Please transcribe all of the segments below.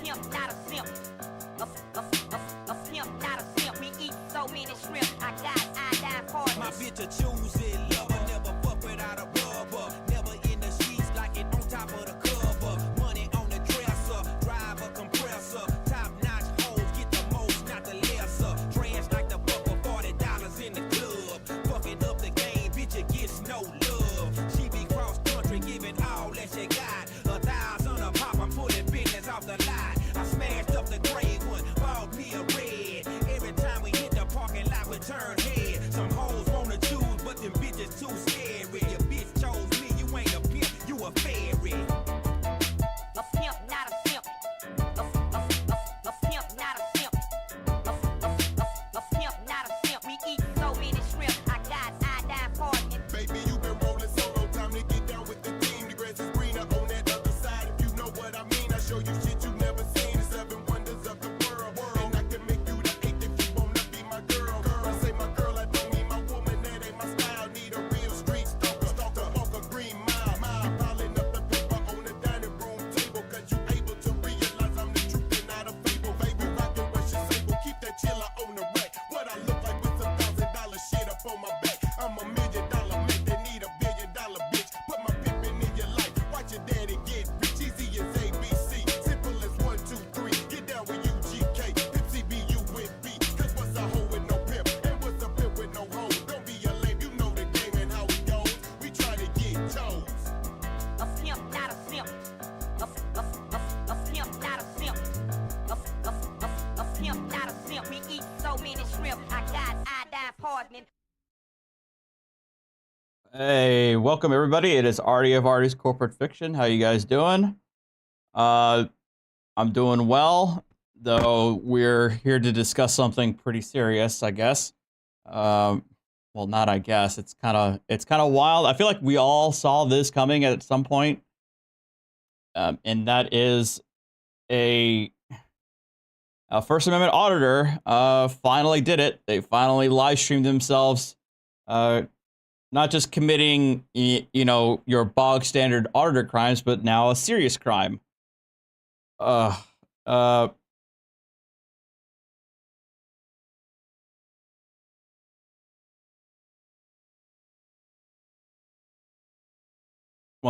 pimp, not a simp. A pimp, not a simp. We eat so many shrimp. I got iodine partners. My bitch a choosing lover, never fuck without a rubber. Never in the streets like it on top of the cover. Money on the dresser, drive a compressor. Top notch hoes, get the most, not the lesser. Trash like the fuck for $40 in the club. Fucking up the game, bitch, it gets no love. She be cross country, giving all that she got. 1,000 a pop, I'm putting business off the lot. I smashed up the gray one, bought me a red. Every time we hit the parking lot, we turn head. Some hoes wanna choose, but them bitches too scary. Your bitch chose me, you ain't a pimp, you a fairy. A pimp, not a simp. A pimp, not a simp. A pimp, not a simp. We eat so many shrimp. I got iodine partners. Baby, you been rolling solo, time to get down with the team. The grass is greener on that other side. If you know what I mean, I show you shit you never seen. The 7 wonders of the world. And I can make you the 8th if you wanna be my girl. I say my girl, I don't mean my woman, that ain't my style. Need a real street stalker, walk a green mile. Piling up the paper on the dining room table. Cause you able to realize I'm the truth and not a fable. Baby, rockin' what she say, but keep that chiller on the rack. What I look like with some $1,000 shit up on my back. I'm $1 million man that need $1 billion bitch. Put my pimpin' in your life, watch your daddy get rich. Easy as ABC, simple as 1, 2, 3. Get down with UGK, Pimp CBU with B. Cause what's a hoe with no pimp, and what's a pimp with no hoe? Don't be a lame, you know the game and how it goes. We try to get toes. A pimp, not a simp. A pimp, not a simp. A pimp, not a simp. We eat so many shrimp. I got iodine partners. Hey, welcome everybody. It is Artie of Artie's Corporate Fiction. How you guys doing? I'm doing well, though we're here to discuss something pretty serious, I guess. Well, not I guess. It's kind of wild. I feel like we all saw this coming at some point, and that is a First Amendment auditor finally did it. They finally live streamed themselves. Not just committing, you know, your bog standard auditor crimes, but now a serious crime. One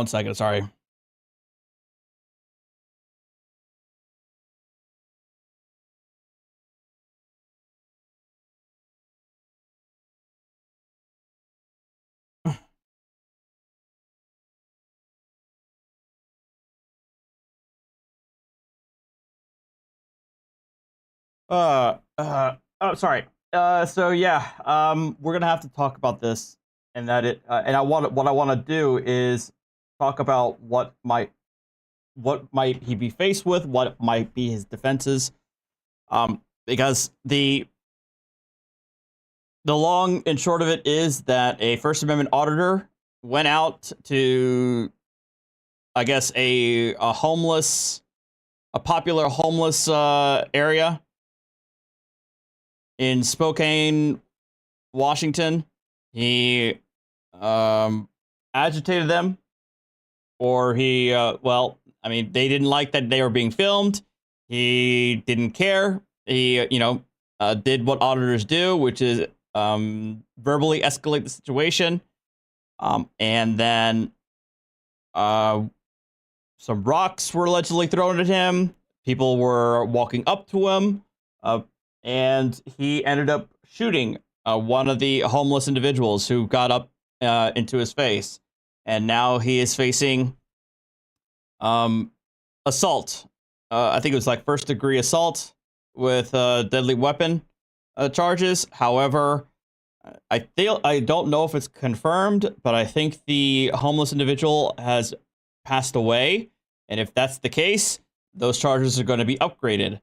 second, sorry. Oh, sorry. So yeah, we're gonna have to talk about this, and what I want to do is talk about what might he be faced with, what might be his defenses, because the long and short of it is that a First Amendment auditor went out to, I guess, a popular homeless area in Spokane, Washington. He agitated them, or he well, I mean, they didn't like that they were being filmed. He didn't care. He, did what auditors do, which is verbally escalate the situation. And then some rocks were allegedly thrown at him. People were walking up to him. And he ended up shooting one of the homeless individuals who got up into his face. And now he is facing assault. I think it was like first-degree assault with deadly weapon charges. However, I don't know if it's confirmed, but I think the homeless individual has passed away. And if that's the case, those charges are going to be upgraded.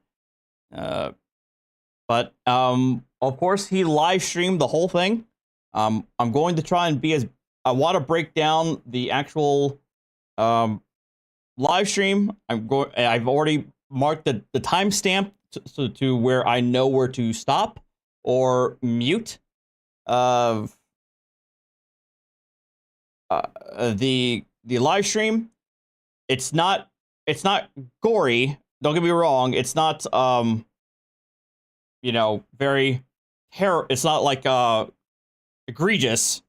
But of course, he live streamed the whole thing. I'm going to try and I want to break down the actual live stream. I've already marked the timestamp to where I know where to stop or mute the live stream. It's not gory, don't get me wrong, it's not you know, very it's not like egregious,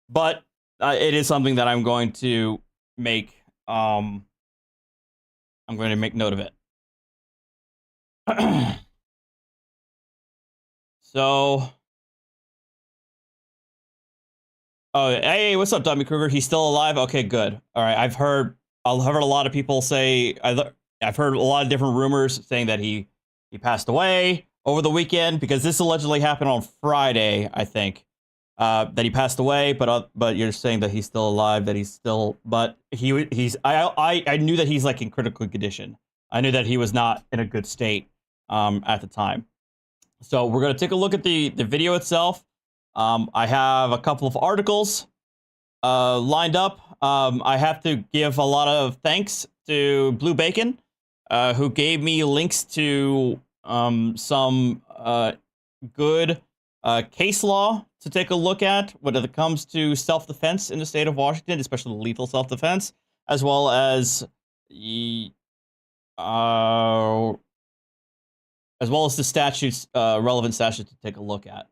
but it is something that I'm going to make I'm going to make note of it. So, oh, hey, what's up, Dummy Kruger? He's still alive? Okay, good. All right, I've heard a lot of people say, I've heard a lot of different rumors saying that he passed away over the weekend, because this allegedly happened on Friday, I think. That he passed away, but you're saying that he's still alive, that he's still, but I knew that he's like in critical condition. I knew that he was not in a good state at the time. So we're gonna take a look at the video itself. I have a couple of articles lined up. I have to give a lot of thanks to Blue Bacon, who gave me links to some good case law to take a look at when it comes to self-defense in the state of Washington, especially lethal self-defense, as well as the statutes, relevant statutes to take a look at.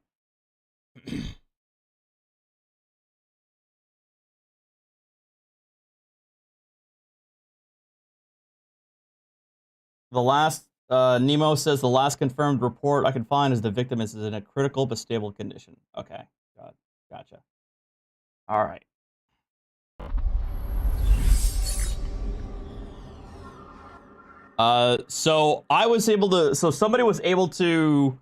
The last, Nemo says the last confirmed report I can find is the victim is in a critical but stable condition. Okay, gotcha. All right. So I was able to, so somebody was able to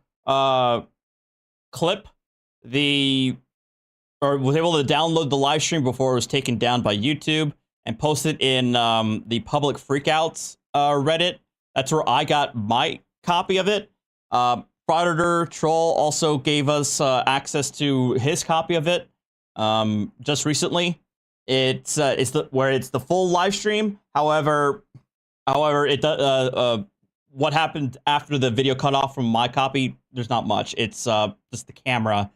clip was able to download the live stream before it was taken down by YouTube and post it in the public freakouts Reddit. That's where I got my copy of it. Auditor Troll also gave us access to his copy of it just recently. It's the full live stream. However, it what happened after the video cut off from my copy, there's not much. It's just the camera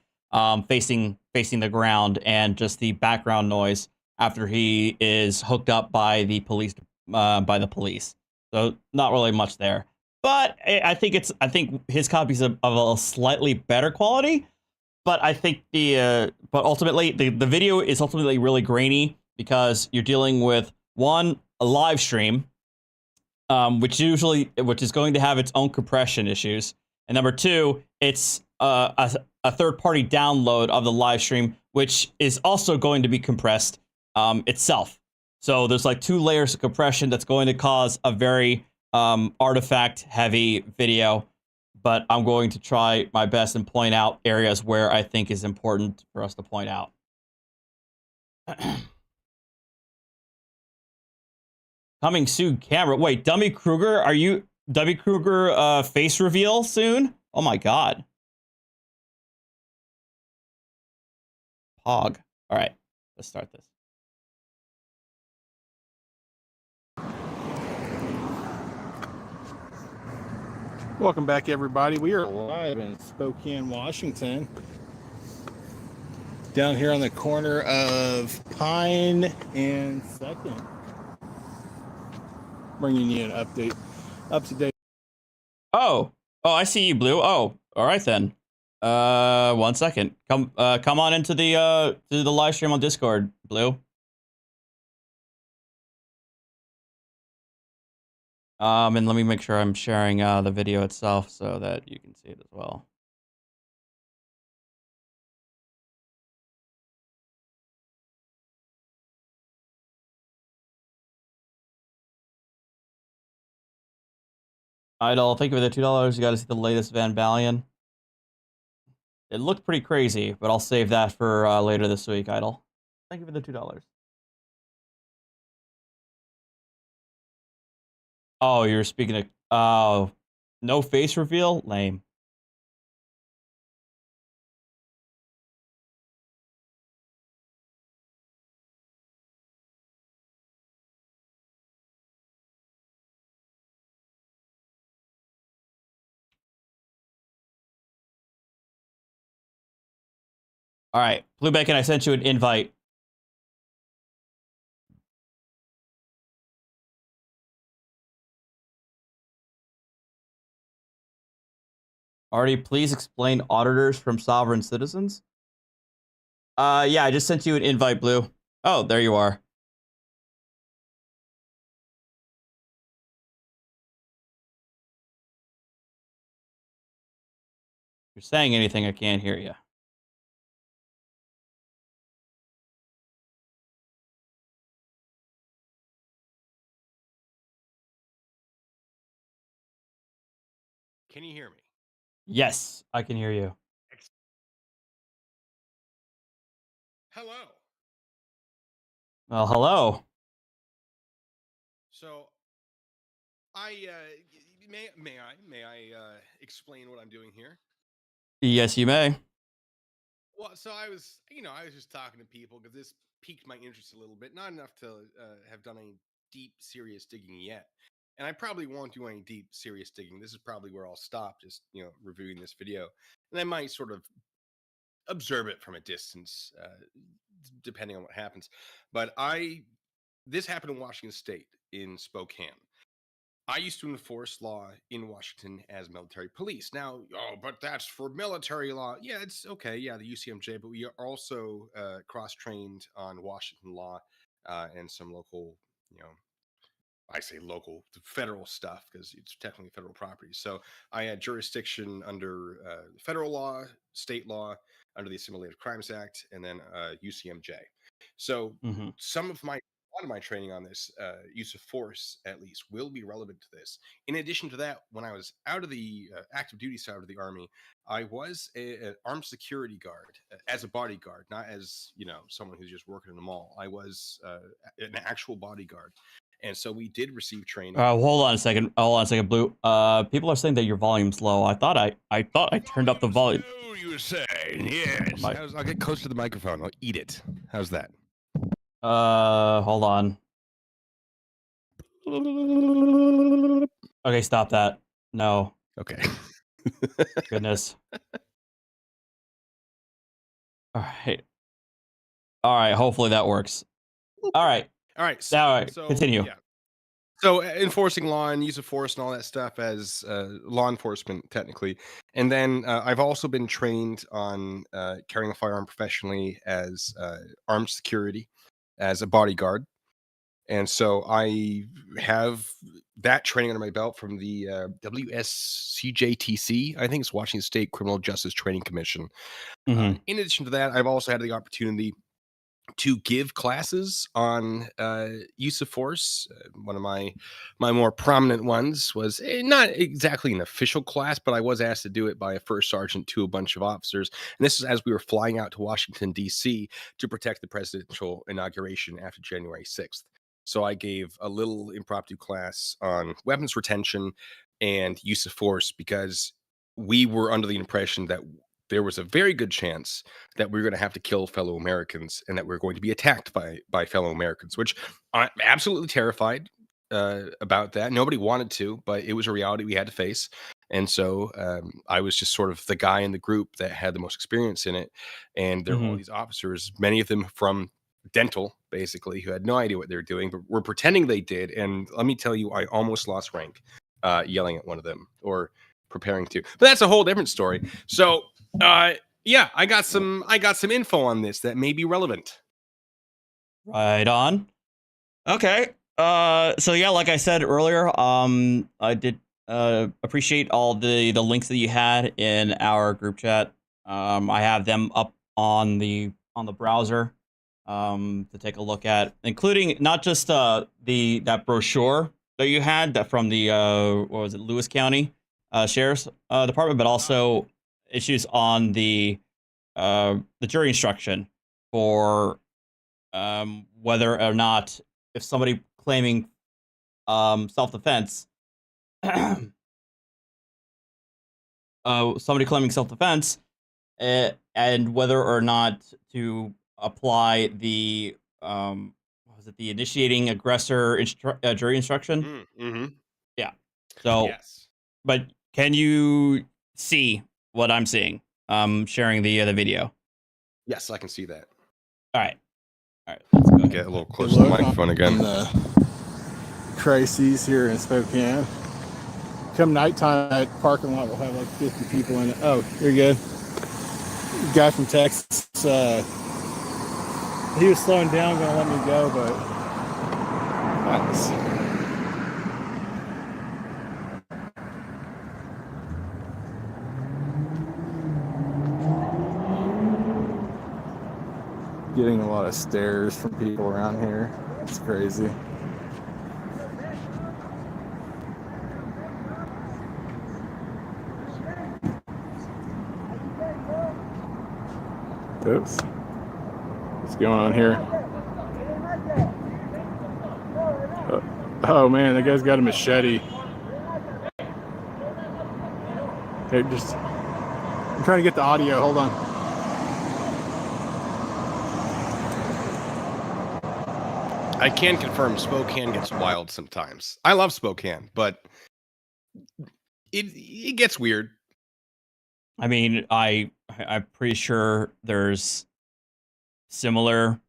facing the ground and just the background noise after he is hooked up by the police. So not really much there. But I think his copy's of a slightly better quality. But I think but ultimately the video is ultimately really grainy because you're dealing with a live stream, which is going to have its own compression issues, and number two, it's a third-party download of the live stream, which is also going to be compressed itself. So there's like 2 layers of compression that's going to cause a very artifact-heavy video. But I'm going to try my best and point out areas where I think is important for us to point out. Coming soon, camera. Wait, Dummy Kruger? Are you Dummy Kruger face reveal soon? Oh my god. Pog. All right, let's start this. Welcome back, everybody. We are live in Spokane, Washington. Down here on the corner of Pine and 2nd. Bringing you an update. Up to date. Oh, I see you, Blue. Oh, all right then. 1 second. Come on into the live stream on Discord, Blue. And let me make sure I'm sharing the video itself so that you can see it as well. Idol, thank you for the $2. You got to see the latest Van Balian. It looked pretty crazy, but I'll save that for later this week, Idol. Thank you for the $2. Oh, you're speaking of... Oh, no face reveal? Lame. All right, Blue Bacon, I sent you an invite. Artie, please explain auditors from sovereign citizens. Yeah, I just sent you an invite, Blue. Oh, there you are. If you're saying anything, I can't hear you. Can you hear me? Yes, I can hear you. Hello. Well, hello. So, may I explain what I'm doing here? Yes, you may. Well, so I was just talking to people because this piqued my interest a little bit. Not enough to have done any deep, serious digging yet, and I probably won't do any deep, serious digging. This is probably where I'll stop, just reviewing this video, and I might sort of observe it from a distance, depending on what happens. But this happened in Washington State, in Spokane. I used to enforce law in Washington as military police. Now, but that's for military law. Yeah, it's okay. Yeah, the UCMJ, but we are also cross-trained on Washington law and some local, I say local, federal stuff because it's technically federal property. So I had jurisdiction under federal law, state law, under the Assimilated Crimes Act, and then UCMJ. So a lot of my training on this use of force, at least, will be relevant to this. In addition to that, when I was out of the active duty side of the Army, I was an armed security guard as a bodyguard, not as someone who's just working in the mall. I was an actual bodyguard. And so we did receive training. Hold on a second. Blue. People are saying that your volume's low. I thought I turned up the volume. Oh, you were saying, yes. I'll get close to the microphone. I'll eat it. How's that? Hold on. Okay, stop that. No. Okay. Goodness. All right. Hopefully that works. All right. So, continue. Yeah. So enforcing law and use of force and all that stuff as law enforcement, technically. And then I've also been trained on carrying a firearm professionally as armed security, as a bodyguard. And so I have that training under my belt from the WSCJTC. I think it's Washington State Criminal Justice Training Commission. In addition to that, I've also had the opportunity to give classes on use of force. One of my more prominent ones was not exactly an official class, but I was asked to do it by a first sergeant to a bunch of officers. And this is as we were flying out to Washington, D.C. to protect the presidential inauguration after January 6th. So I gave a little impromptu class on weapons retention and use of force because we were under the impression that there was a very good chance that we were going to have to kill fellow Americans and that we were going to be attacked by fellow Americans, which I'm absolutely terrified about that. Nobody wanted to, but it was a reality we had to face. And so I was just sort of the guy in the group that had the most experience in it. And there were all these officers, many of them from dental, basically, who had no idea what they were doing, but were pretending they did. And let me tell you, I almost lost rank yelling at one of them or preparing to. But that's a whole different story. So yeah, I got some info on this that may be relevant. Right on. Okay. So yeah, like I said earlier, I did appreciate all the links that you had in our group chat. I have them up on the browser to take a look at, including not just that brochure that you had that from the what was it, Lewis County Sheriff's Department, but also issues on the jury instruction for whether or not, if somebody claiming self-defense, and whether or not to apply the what was it, the initiating aggressor jury instruction. Yeah. So yes. But can you see what I'm seeing? Sharing the video. Yes, I can see that. All right. Let's go get a little closer to the microphone again. The crises here in Spokane. come nighttime, that parking lot will have like 50 people in it. Oh, you're good. Guy from Texas. He was slowing down, gonna let me go, but nice. Getting a lot of stares from people around here. It's crazy. Oops. What's going on here? Oh man, that guy's got a machete. Okay, I'm trying to get the audio. Hold on. I can confirm Spokane gets wild sometimes. I love Spokane, but it gets weird. I mean, I'm pretty sure there's similar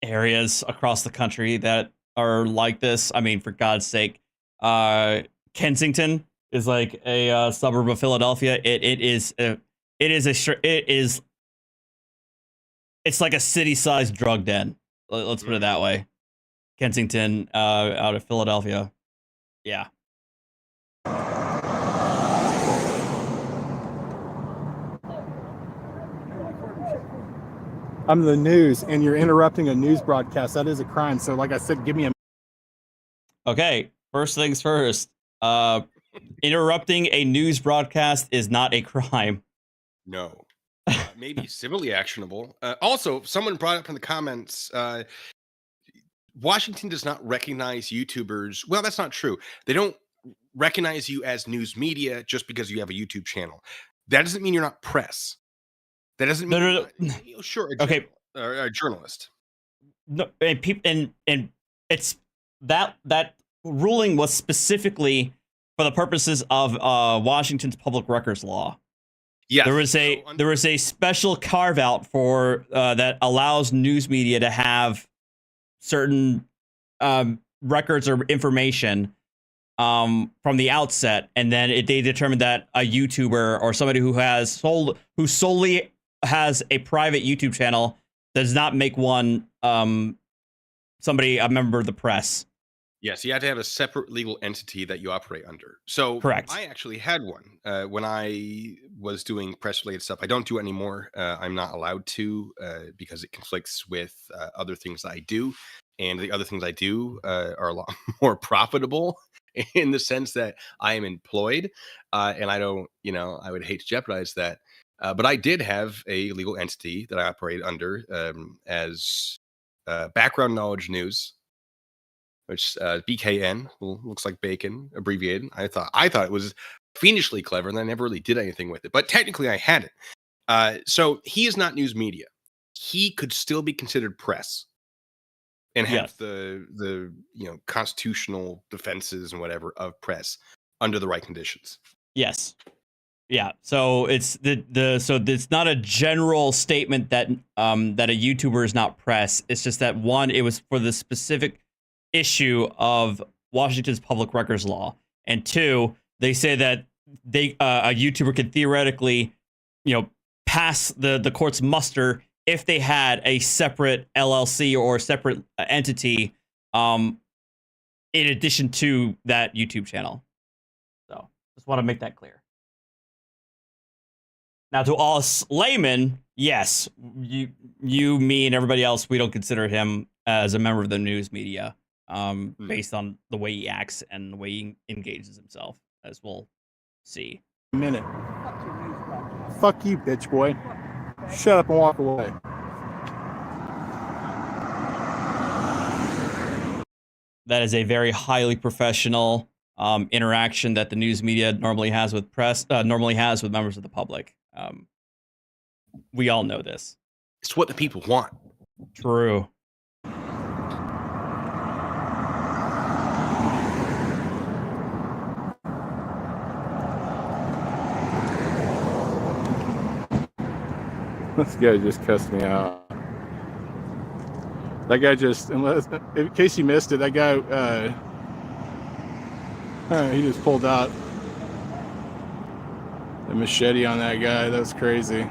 areas across the country that are like this. I mean, for God's sake, Kensington is like a suburb of Philadelphia. It's like a city-sized drug den. Let's put it that way. Kensington, out of Philadelphia. Yeah. I'm the news, and you're interrupting a news broadcast. That is a crime. So, like I said, give me a... Okay, first things first. Interrupting a news broadcast is not a crime. No. Maybe civilly actionable. Also, someone brought up in the comments, Washington does not recognize YouTubers. Well, that's not true. They don't recognize you as news media just because you have a YouTube channel. That doesn't mean you're not press. That doesn't mean you're not, sure. Okay, a journalist. No, and it's that ruling was specifically for the purposes of Washington's public records law. Yeah, there was a special carve out for that allows news media to have certain records or information from the outset, and then they determined that a YouTuber or somebody who solely has a private YouTube channel does not make one a member of the press. Yes, you have to have a separate legal entity that you operate under. So correct. I actually had one when I was doing press-related stuff. I don't do it anymore. I'm not allowed to because it conflicts with other things I do. And the other things I do are a lot more profitable in the sense that I am employed. And I don't, I would hate to jeopardize that. But I did have a legal entity that I operate under as Background Knowledge News, which BKN looks like bacon, abbreviated. I thought it was fiendishly clever, and I never really did anything with it. But technically, I had it. So he is not news media. He could still be considered press, and have the constitutional defenses and whatever of press under the right conditions. Yes. Yeah. So it's so it's not a general statement that that a YouTuber is not press. It's just that one, it was for the specific issue of Washington's public records law, and two, they say that a YouTuber could theoretically, pass the court's muster if they had a separate LLC or a separate entity, in addition to that YouTube channel. So just want to make that clear. Now, to us laymen, yes, you, me, and everybody else, we don't consider him as a member of the news media. Based on the way he acts and the way he engages himself, as we'll see. Minute. Fuck you, bitch boy. Shut up and walk away. That is a very highly professional interaction that the news media normally has with press, normally has with members of the public. We all know this. It's what the people want. True. This guy just cussed me out. That guy just, in case you missed it, that guy He just pulled out the machete on that guy. That was crazy.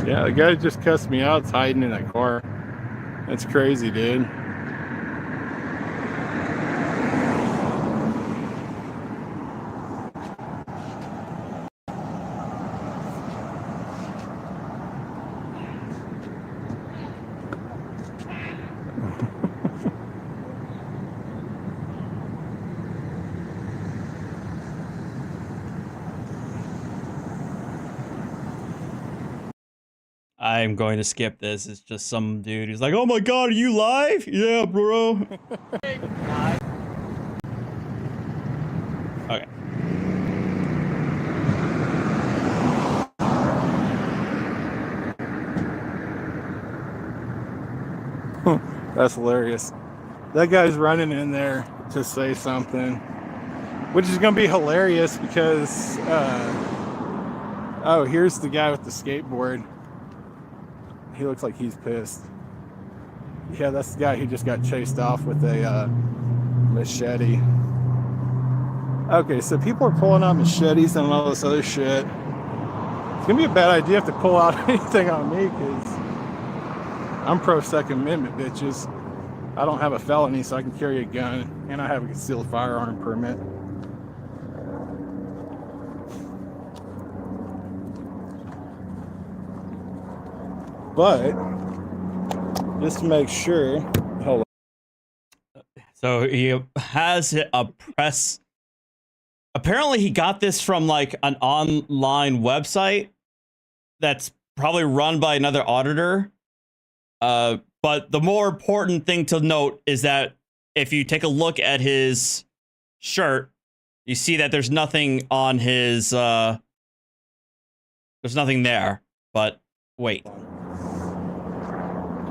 Yeah, the guy just cussed me out. It's hiding in that car. That's crazy, dude. I'm going to skip this. It's just some dude who's like, "Oh my god, are you live?" Yeah, bro. Okay. That's hilarious. That guy's running in there to say something, which is going to be hilarious because, oh, here's the guy with the skateboard. He looks like he's pissed. Yeah, that's the guy who just got chased off with a machete. Okay, so people are pulling out machetes and all this other shit. It's gonna be a bad idea if they pull out anything on me because I'm pro Second Amendment, bitches. I don't have a felony, so I can carry a gun, and I have a concealed firearm permit. But just to make sure, hold on. So he has a press. Apparently, he got this from like an online website that's probably run by another auditor. But the more important thing to note is that if you take a look at his shirt, you see that there's nothing on his. There's nothing there. But wait.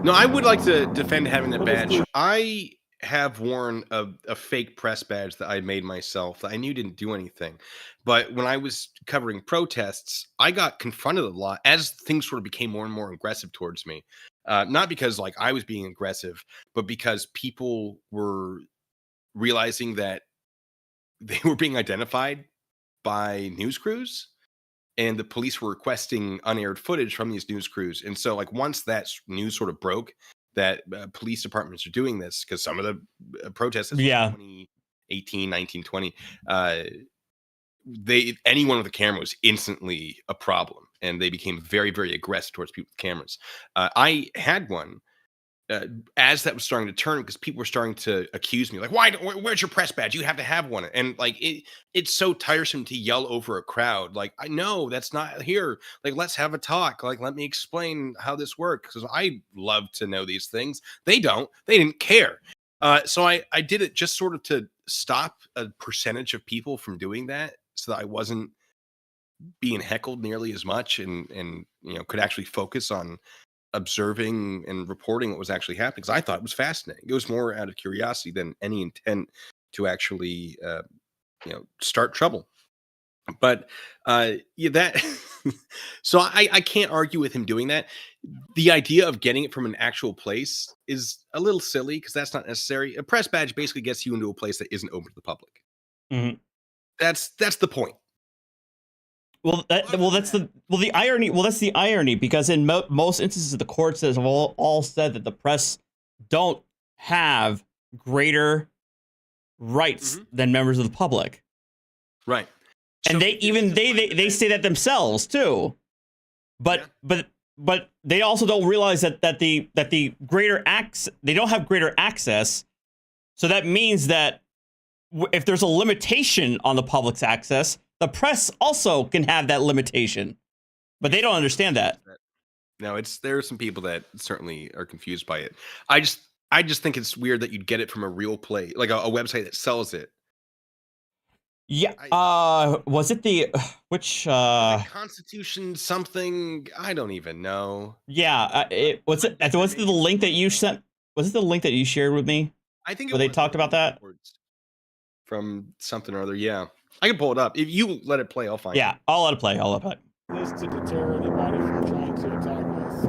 No, I would like to defend having that badge. I have worn a fake press badge that I made myself that I knew didn't do anything. But when I was covering protests, I got confronted a lot as things sort of became more and more aggressive towards me. Not because like I was being aggressive, but because people were realizing that they were being identified by news crews. And the police were requesting unaired footage from these news crews. And so, like, once that news sort of broke that police departments are doing this, because some of the protests, Yeah, 2018, 19, 20, anyone with a camera was instantly a problem. And they became very, very aggressive towards people with cameras. I had one as that was starting to turn because people were starting to accuse me like, where's your press badge? You have to have one. And like it's so tiresome to yell over a crowd like, I know that's not here, like let's have a talk, like let me explain how this works, because I love to know these things. They didn't care. So I did it just sort of to stop a percentage of people from doing that so that I wasn't being heckled nearly as much and could actually focus on observing and reporting what was actually happening, because I thought it was fascinating. It was more out of curiosity than any intent to actually start trouble. But yeah, that so I can't argue with him doing that. The idea of getting it from an actual place is a little silly because that's not necessary. A press badge basically gets you into a place that isn't open to the public. Mm-hmm. That's the point. That's the irony. Well, that's the irony because in most instances, the courts have all said that the press don't have greater rights than members of the public. Right. And So they say that themselves too. But they also don't realize that the greater they don't have greater access. So that means that if there's a limitation on the public's access, the press also can have that limitation, but they don't understand that. No, there are some people that certainly are confused by it. I just think it's weird that you'd get it from a real place, like a website that sells it. Yeah. Was it which Constitution something? I don't even know. Yeah. Was it the link that you sent? Was it the link that you shared with me? I think where they talked about that from something or other. Yeah. I can pull it up. If you let it play, I'll find Yeah, it. I'll let it play. I'll let it play. This to deter anybody from trying to attack us.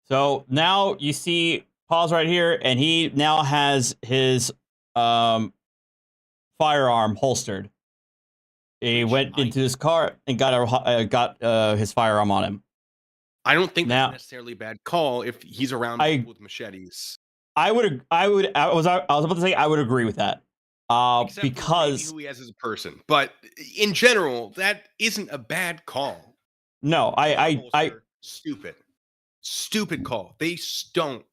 So now you see pause right here, and he now has his firearm holstered. He went into his car and got his firearm on him. I don't think Now- that's necessarily a bad call if he's around people with machetes. I was about to say I would agree with that. Except for maybe Because who he has as a person, but in general, that isn't a bad call. no, I Stupid call. They don't.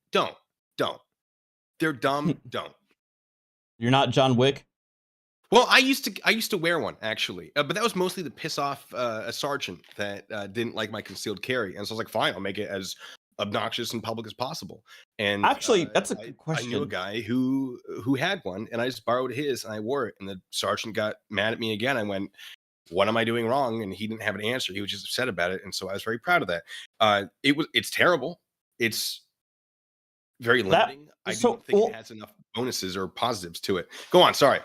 They're dumb. Don't. You're not John Wick. Well, I used to wear one actually, but that was mostly to piss off a sergeant that didn't like my concealed carry, and so I was like, fine, I'll make it as obnoxious in public as possible. And Actually, that's a good I knew a question. guy who had one, and I just borrowed his and I wore it, and the sergeant got mad at me again. I went, what am I doing wrong? And he didn't have an answer. He was just upset about it, and so I was very proud of that. It's terrible. It's very limiting. I don't think it has enough bonuses or positives to it. Go on. Sorry.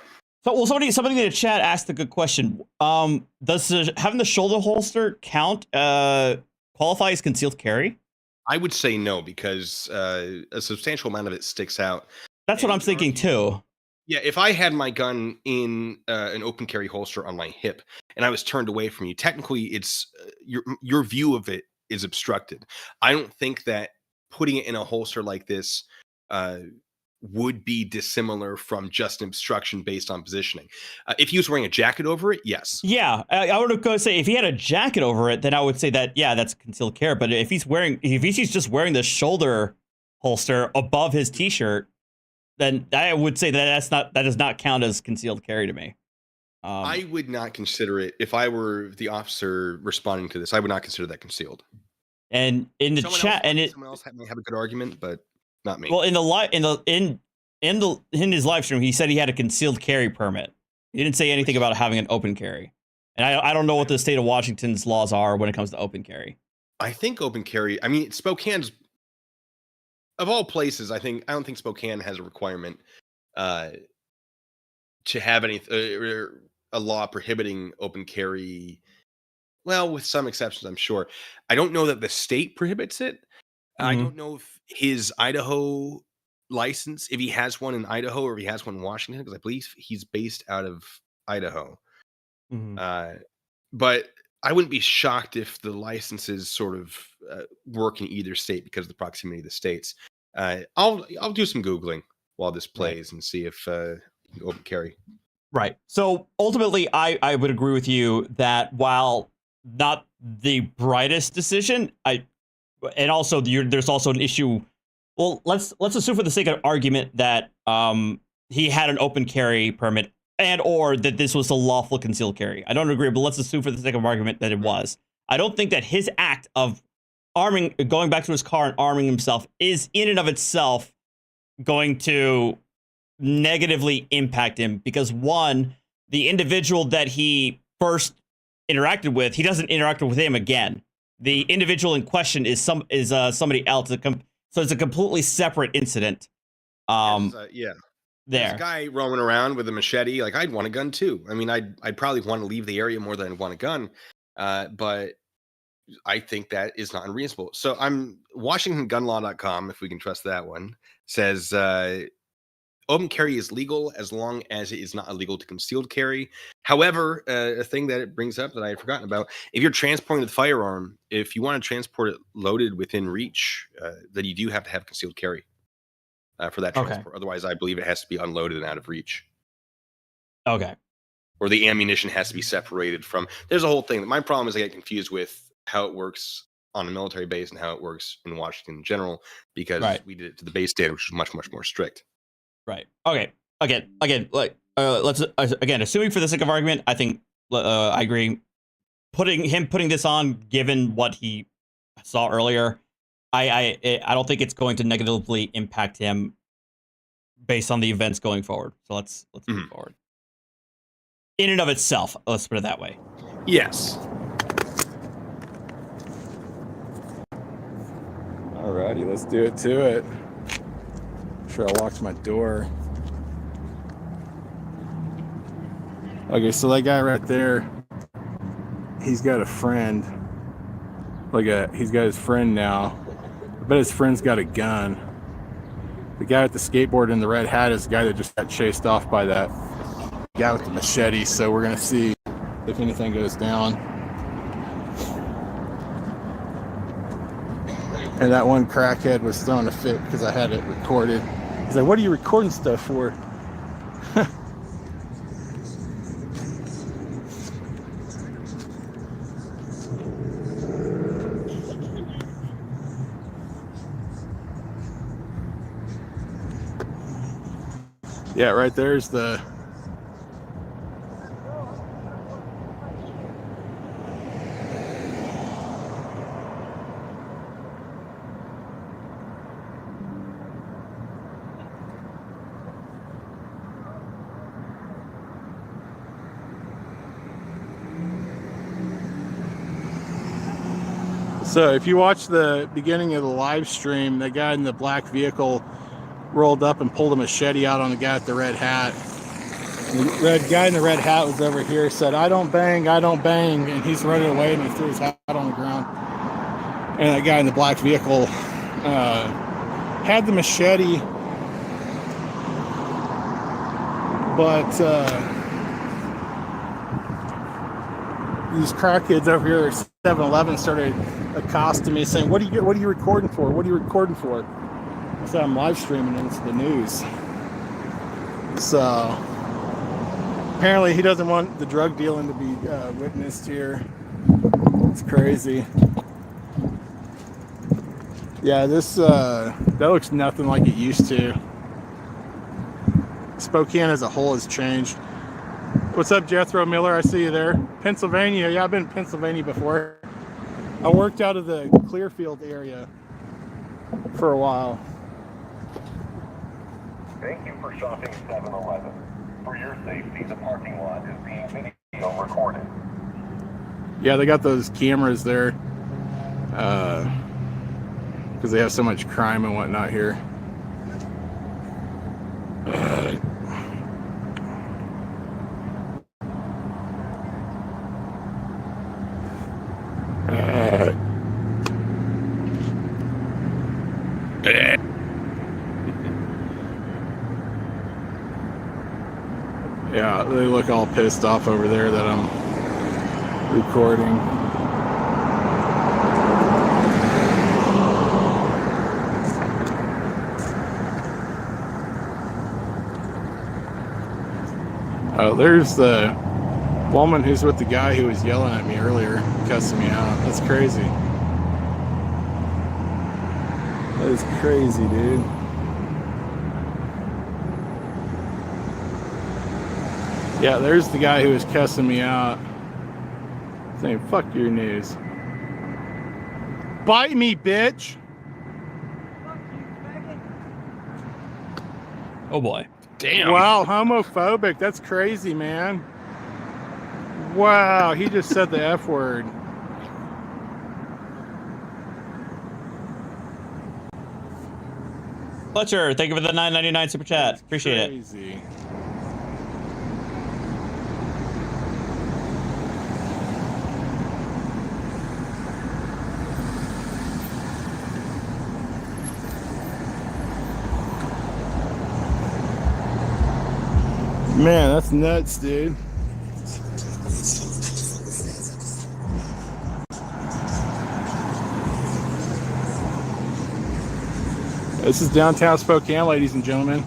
So, well, somebody in the chat asked a good question. Does having the shoulder holster count qualify as concealed carry? I would say no, because a substantial amount of it sticks out. That's what I'm thinking too. Yeah, if I had my gun in an open carry holster on my hip and I was turned away from you, technically it's your view of it is obstructed. I don't think that putting it in a holster like this would be dissimilar from just an obstruction based on positioning. If he was wearing a jacket over it, yes. Yeah, I would go say if he had a jacket over it, then I would say that that's concealed carry. But if he's just wearing the shoulder holster above his t-shirt, then I would say that does not count as concealed carry to me. I would not consider it, if I were the officer responding to this, I would not consider that concealed. And in the chat, someone else might have a good argument, but not me. Well, in his live stream, he said he had a concealed carry permit. He didn't say anything about having an open carry. And I don't know what the state of Washington's laws are when it comes to open carry. I think open carry, I mean, Spokane's, of all places, I don't think Spokane has a requirement to have a law prohibiting open carry. Well, with some exceptions, I'm sure. I don't know that the state prohibits it. Mm-hmm. I don't know if his Idaho license, if he has one in Idaho or if he has one in Washington, because I believe he's based out of Idaho. Mm-hmm. But I wouldn't be shocked if the licenses sort of work in either state because of the proximity of the states. I'll do some Googling while this plays and see if open carry. Right. So ultimately, I would agree with you that while not the brightest decision, and also there's also an issue. Well, let's assume for the sake of argument that he had an open carry permit and or that this was a lawful concealed carry. I don't agree, but let's assume for the sake of argument that it was. I don't think that his act of going back to his car and arming himself is in and of itself going to negatively impact him, because one, the individual that he first interacted with, he doesn't interact with him again. The individual in question is somebody else. So it's a completely separate incident. Yeah. There's a guy roaming around with a machete. Like, I'd want a gun too. I mean, I'd probably want to leave the area more than I'd want a gun. But I think that is not unreasonable. So WashingtonGunlaw.com, if we can trust that one, says open carry is legal as long as it is not illegal to concealed carry. However, a thing that it brings up that I had forgotten about, if you're transporting the firearm, if you want to transport it loaded within reach, then you do have to have concealed carry for that transport. Okay. Otherwise, I believe it has to be unloaded and out of reach. Okay. Or the ammunition has to be separated from. There's a whole thing. My problem is I get confused with how it works on a military base and how it works in Washington in general, because Right. we did it to the base standard, which is much, much more strict. Right. Okay. Again, like let's again, assuming for the sake of argument, I think I agree. Putting this on, given what he saw earlier, I don't think it's going to negatively impact him based on the events going forward. So let's move forward. In and of itself, let's put it that way. Yes. Alrighty, let's do it to it. Sure, I locked my door. Okay, so that guy right there, he's got a friend. He's got his friend now. I bet his friend's got a gun. The guy with the skateboard and the red hat is the guy that just got chased off by that guy with the machete. So we're gonna see if anything goes down. And that one crackhead was throwing a fit because I had it recorded. He's like, "What are you recording stuff for?" Yeah, right there's the... So if you watch the beginning of the live stream, the guy in the black vehicle rolled up and pulled a machete out on the guy with the red hat. And the red guy in the red hat was over here, said, I don't bang, and he's running away and he threw his hat on the ground. And that guy in the black vehicle had the machete, but these crackheads over here at 7-Eleven started accosting me saying, what are you recording for? What are you recording for? I said, I'm live streaming and it's the news. So apparently he doesn't want the drug dealing to be witnessed here. It's crazy. Yeah, this that looks nothing like it used to. Spokane as a whole has changed. What's up, Jethro Miller? I see you there. Pennsylvania. Yeah, I've been in Pennsylvania before. I worked out of the Clearfield area for a while. Thank you for shopping 7-Eleven. For your safety, the parking lot is being video recorded. Yeah, they got those cameras there because they have so much crime and whatnot here. Yeah, they look all pissed off over there that I'm recording. Oh, there's the woman who's with the guy who was yelling at me earlier, cussing me out. That's crazy. That is crazy, dude. Yeah, there's the guy who was cussing me out, saying, fuck your news. Bite me, bitch! Oh boy. Damn. Wow, homophobic. That's crazy, man. Wow, he just said the F word. Fletcher, thank you for the $9.99 super chat. Appreciate it. Crazy. Man, that's nuts, dude. This is downtown Spokane, ladies and gentlemen.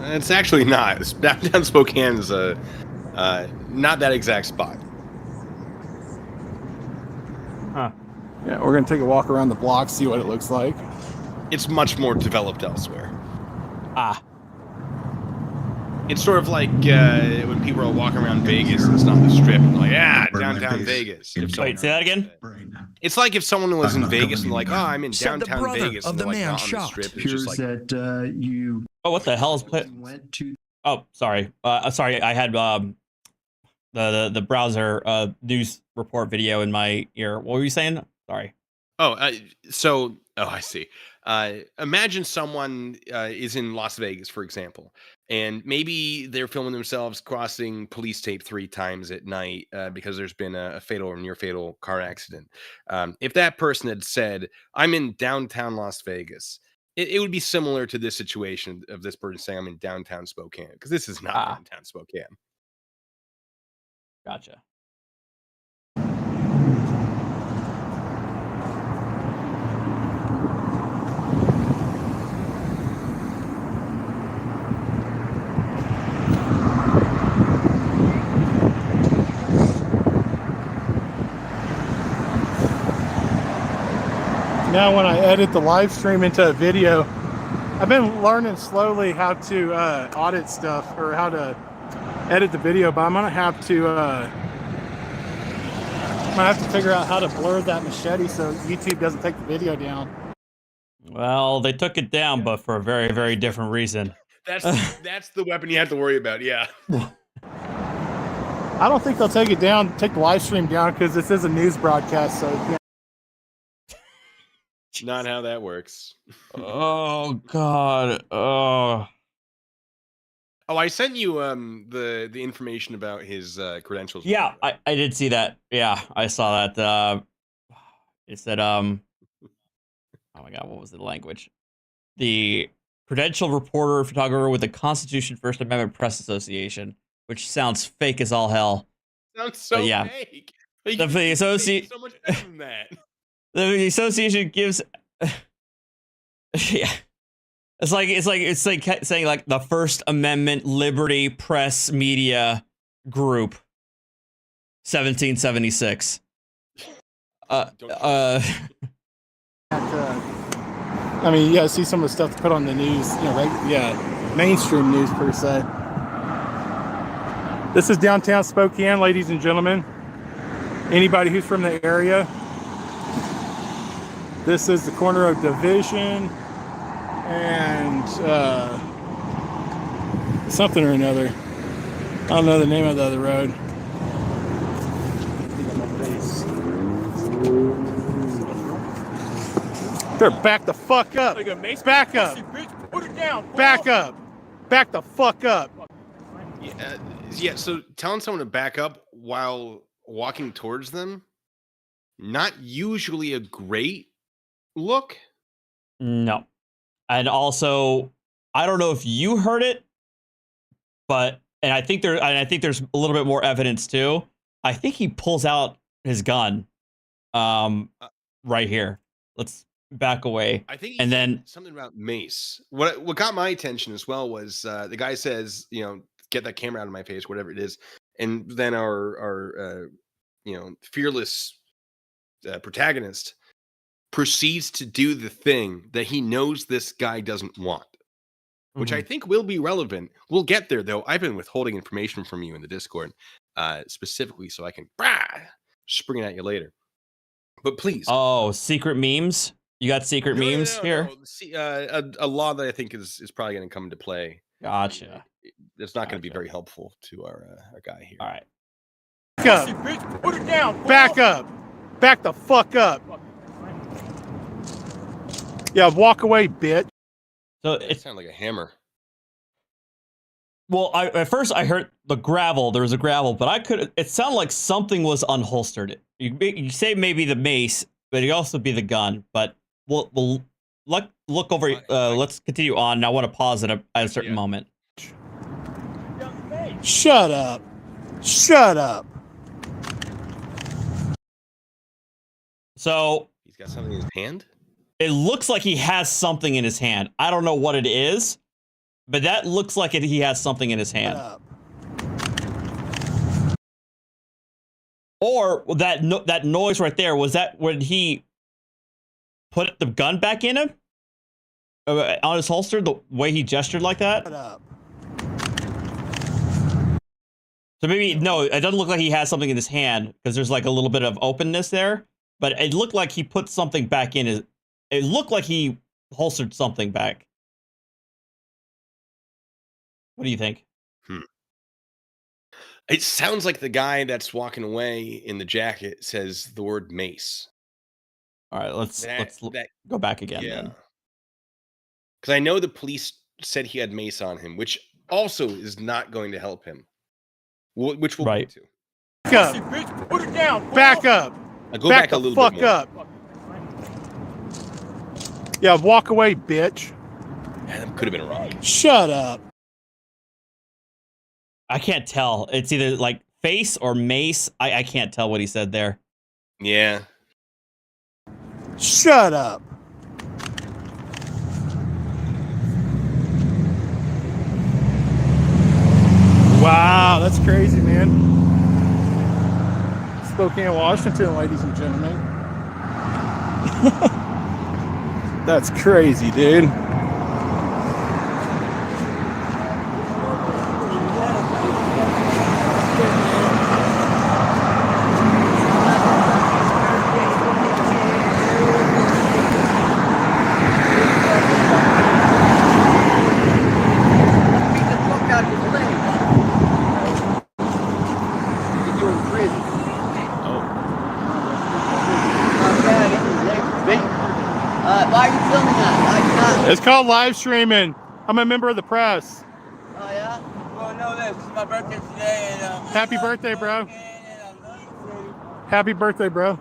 It's actually not. Downtown Spokane's not that exact spot. Yeah, we're gonna take a walk around the block, see what it looks like. It's much more developed elsewhere. Ah, It's sort of like when people are walking around Vegas and it's not the strip, and like, downtown Vegas. If someone wait, say that again. It's like if someone was in Vegas and like, oh, I'm in Said the downtown brother Vegas, of and the they're like man not on the shot. strip. It's Appears just like that you Oh, what the hell is went to Oh, sorry. Sorry, I had the browser news report video in my ear. What were you saying? Sorry. I see. Imagine someone is in Las Vegas, for example, and maybe they're filming themselves crossing police tape 3 times at night because there's been a fatal or near fatal car accident. If that person had said, I'm in downtown Las Vegas, it would be similar to this situation of this person saying, I'm in downtown Spokane, because this is not downtown Spokane. Gotcha. Now when I edit the live stream into a video, I've been learning slowly how to audit stuff or how to edit the video, but I'm gonna have to figure out how to blur that machete so YouTube doesn't take the video down. Well, they took it down, but for a very, very different reason. That's the weapon you have to worry about, yeah. I don't think they'll take the live stream down because this is a news broadcast, so yeah. Not how that works. Oh God. Oh. Oh, I sent you the information about his credentials. Yeah, I did see that. Yeah, I saw that. It said oh my God, what was the language? The credentialed reporter photographer with the Constitution First Amendment Press Association, which sounds fake as all hell. Sounds so yeah. fake. The associate so much better than that. The association gives yeah. It's like saying like the First Amendment Liberty Press Media Group 1776. I mean, yeah, see some of the stuff put on the news, you know, right? Mainstream news per se. This is downtown Spokane, ladies and gentlemen. Anybody who's from the area. This is the corner of Division and something or another. I don't know the name of the other road. They're back the fuck up. Back up. Put it down. Back up. Back the fuck up. Yeah, so telling someone to back up while walking towards them, not usually a great look. No. And also, I don't know if you heard it, but I think there's a little bit more evidence too. I think he pulls out his gun right here. Let's back away. I think and then something about mace. What got my attention as well was the guy says, you know, get that camera out of my face, whatever it is. And then our fearless protagonist proceeds to do the thing that he knows this guy doesn't want, which I think will be relevant. We'll get there, though. I've been withholding information from you in the Discord, specifically so I can spring it at you later. But please. Oh, secret memes? You got secret memes here? No. See, a law that I think is probably going to come into play. Gotcha. It's not going to be very helpful to our guy here. All right. Back up. Put it down. Back up. Back the fuck up. Yeah, walk away, bitch. So it sounded like a hammer. Well, at first I heard the gravel. There was a gravel, but it sounded like something was unholstered. You say maybe the mace, but it could also be the gun. But we'll look over. Let's continue on. And I want to pause at a certain moment. Shut up. Shut up. So he's got something in his hand. It looks like he has something in his hand. I don't know what it is, but that looks like he has something in his hand. Or that noise right there, was that when he put the gun back in him on his holster, the way he gestured like that. Shut up. So maybe, no, it doesn't look like he has something in his hand because there's like a little bit of openness there, but it looked like he put something back in his, it looked like he holstered something back. What do you think? It sounds like the guy that's walking away in the jacket says the word mace. All right, let's go back again then. Because I know the police said he had mace on him, which also is not going to help him. Which we'll get to. Back up. Put it down. Back up. Go back a little bit more. Up. Yeah, walk away, bitch. Man, that could have been a rock. Shut up. I can't tell. It's either like face or mace. I can't tell what he said there. Yeah. Shut up. Wow, that's crazy, man. Spokane, Washington, ladies and gentlemen. That's crazy, dude. Why are you filming that? It's called live streaming. I'm a member of the press. Oh, yeah? Well, no, this is my birthday today. And, Happy birthday, bro. Happy birthday, bro.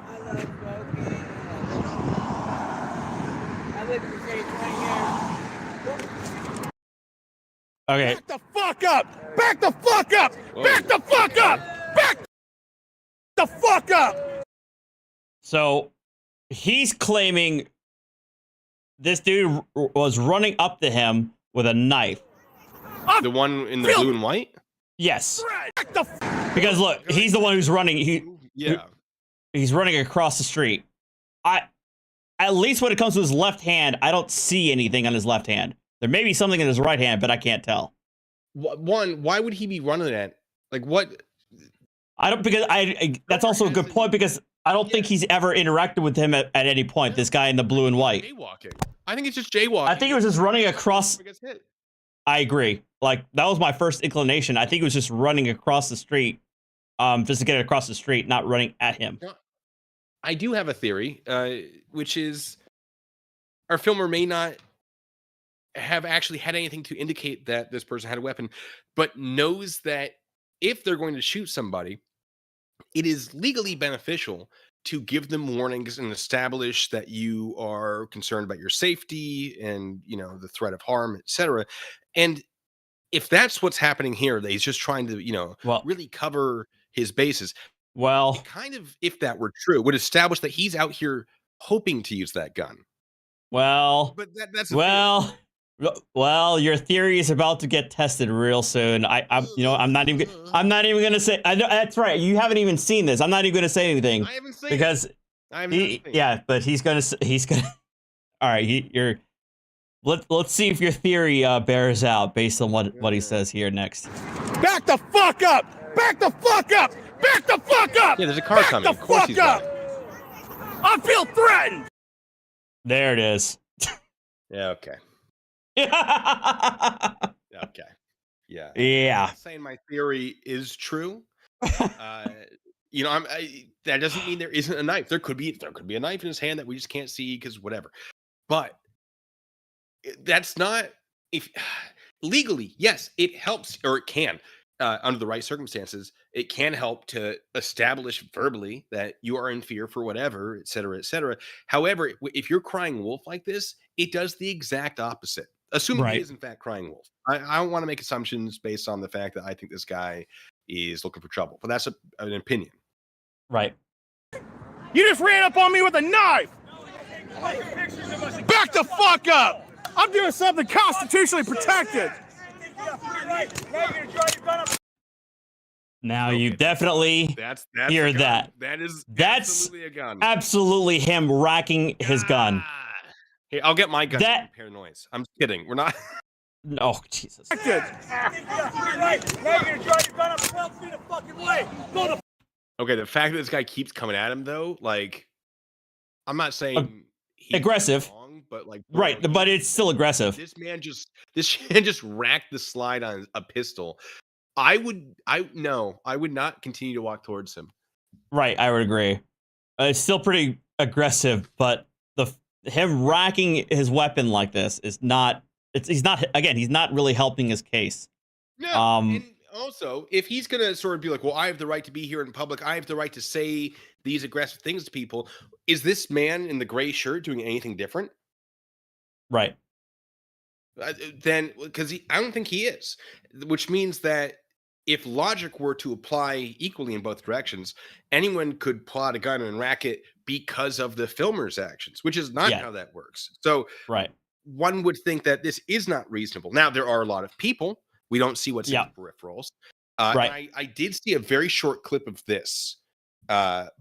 I lived in the city 20 years. Okay. Back the fuck up! Back the fuck up! Whoa. Back the fuck up! Back the fuck up! So he's claiming this dude was running up to him with a knife. The one in the blue and white? Yes. Because look, he's the one who's running. He's running across the street. At least when it comes to his left hand, I don't see anything on his left hand. There may be something in his right hand, but I can't tell. One, why would he be running at? Like what? I don't, because that's also a good point, because I don't think he's ever interacted with him at any point, this guy in the blue and white. Jaywalking. I think it's just jaywalking. I think it was just running across. I agree. Like, that was my first inclination. I think it was just running across the street, just to get across the street, not running at him. I do have a theory, which is our filmer may not have actually had anything to indicate that this person had a weapon, but knows that if they're going to shoot somebody, it is legally beneficial to give them warnings and establish that you are concerned about your safety and, you know, the threat of harm, etc. And if that's what's happening here, that he's just trying to, you know, really cover his bases. Well, it kind of, if that were true, would establish that he's out here hoping to use that gun. Well, but that's well, your theory is about to get tested real soon. I'm not even gonna say. I know that's right. You haven't even seen this. I'm not even gonna say anything. I haven't seen because but he's gonna. All right, let's see if your theory bears out based on what he says here next. Back the fuck up! Back the fuck up! Back the fuck up! Yeah, there's a car coming. Of course he's got it. I feel threatened. There it is. Yeah. Okay. Okay. Yeah. Yeah. I'm saying my theory is true. You know, that doesn't mean there isn't a knife. There could be a knife in his hand that we just can't see because whatever. But that's not legally. Yes, it helps, or it can, under the right circumstances, it can help to establish verbally that you are in fear for whatever, et cetera, et cetera. However, if you're crying wolf like this, it does the exact opposite. Assuming he is in fact crying wolf. I don't want to make assumptions based on the fact that I think this guy is looking for trouble, but that's an opinion. Right. You just ran up on me with a knife. Back the fuck up. I'm doing something constitutionally protected. Now Okay, you definitely That's hear a gun. that. That's That's absolutely a gun. absolutely him racking his gun. Ah. Hey, I'll get my gun to That- repair noise. I'm kidding. We're not. Oh, Jesus. Okay, the fact that this guy keeps coming at him, though, like, I'm not saying he's aggressive. wrong, but like, Right, but it's still aggressive. This man just racked the slide on a pistol. I would not continue to walk towards him. Right, I would agree. It's still pretty aggressive, but him racking his weapon like this is not. He's not really helping his case. No, and also, if he's gonna sort of be like, well, I have the right to be here in public, I have the right to say these aggressive things to people. Is this man in the gray shirt doing anything different? Right. Then, because I don't think he is, which means that if logic were to apply equally in both directions, anyone could pull out a gun and rack it because of the filmer's actions, which is not how that works. So, right. One would think that this is not reasonable. Now, there are a lot of people. We don't see what's in the peripherals. Right. I did see a very short clip of this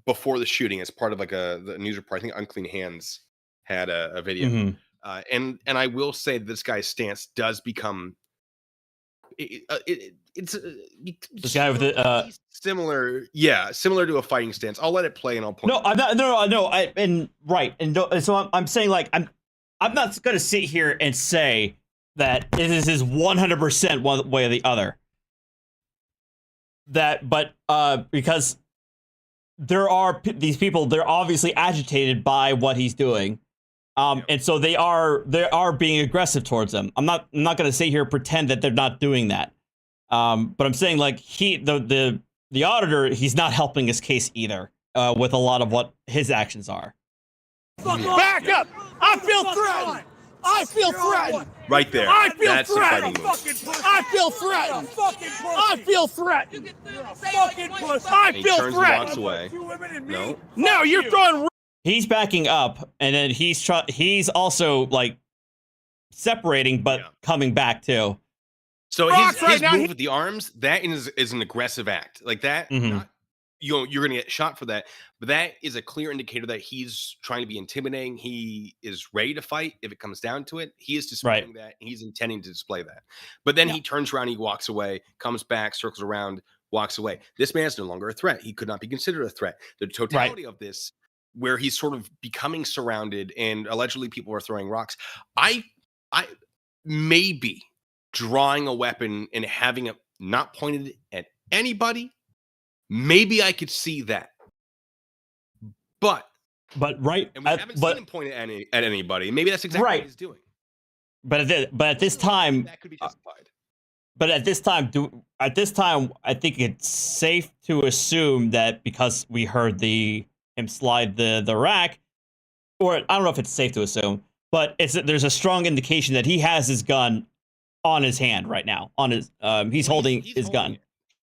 before the shooting as part of like the news report. I think Unclean Hands had a video. Mm-hmm. And I will say that this guy's stance does become it's this guy with the similar to a fighting stance. I'll let it play and I'll point. No, I'm not. No. So I'm saying like I'm not going to sit here and say that this is 100% one way or the other. But because there are these people, they're obviously agitated by what he's doing. And so they are being aggressive towards them. I'm not going to sit here and pretend that they're not doing that. But I'm saying like the auditor, he's not helping his case either with a lot of what his actions are. Back up! I feel threatened! I feel threatened! Right there. I feel That's threatened! the fighting move. I feel threatened! I feel threatened! I He feel turns and threatened! walks away. No. No, you're throwing. He's backing up, and then he's also like separating, but coming back too. So Rocks his right move now, with the arms, that is an aggressive act. Like that, Mhm. you're going to get shot for that. But that is a clear indicator that he's trying to be intimidating. He is ready to fight if it comes down to it. He is displaying that. And he's intending to display that. But then he turns around, he walks away, comes back, circles around, walks away. This man is no longer a threat. He could not be considered a threat. The totality of this, where he's sort of becoming surrounded and allegedly people are throwing rocks. I maybe drawing a weapon and having it not pointed at anybody, maybe I could see that. But right, and we haven't seen him point at anybody. Maybe that's exactly what he's doing. But at this time, that could be justified. But at this time, I think it's safe to assume that because we heard him slide the rack, or I don't know if it's safe to assume, but there's a strong indication that he has his gun on his hand right now. On his he's holding his gun.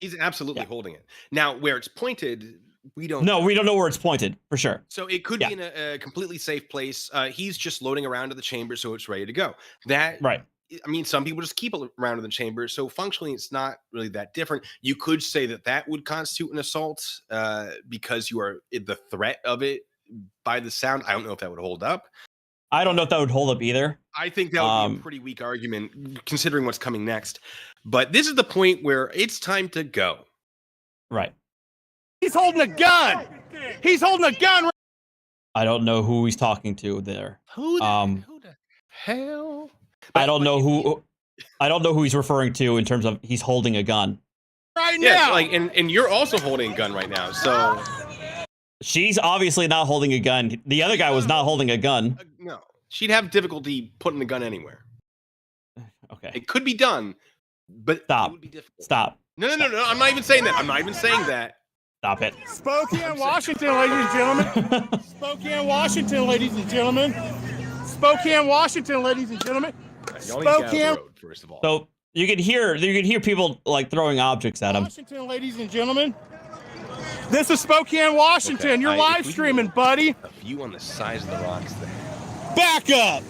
He's absolutely holding it. Now, where it's pointed, we don't know where it's pointed for sure. So it could be in a completely safe place. He's just loading around to the chamber, so it's ready to go. I mean, some people just keep around in the chamber, so functionally, it's not really that different. You could say that would constitute an assault because you are the threat of it by the sound. I don't know if that would hold up. I don't know if that would hold up either. I think that would be a pretty weak argument considering what's coming next. But this is the point where it's time to go. Right. He's holding a gun. He's holding a gun. I don't know who he's talking to there. Who the hell? I don't know who he's referring to in terms of he's holding a gun. Right now. Like and you're also holding a gun right now. So she's obviously not holding a gun. The other guy was not holding a gun. No. She'd have difficulty putting the gun anywhere. Okay. It could be done, but it would be difficult. Stop. No. I'm not even saying that. Stop it. Spokane, Washington, ladies and gentlemen. Spokane, Washington, ladies and gentlemen. Spokane, Washington, ladies and gentlemen. Spokane, first of all. So you could hear people like throwing objects at him. Washington, ladies and gentlemen. This is Spokane, Washington. Okay, You're live streaming, buddy. A view on the size of the rocks there. Back up.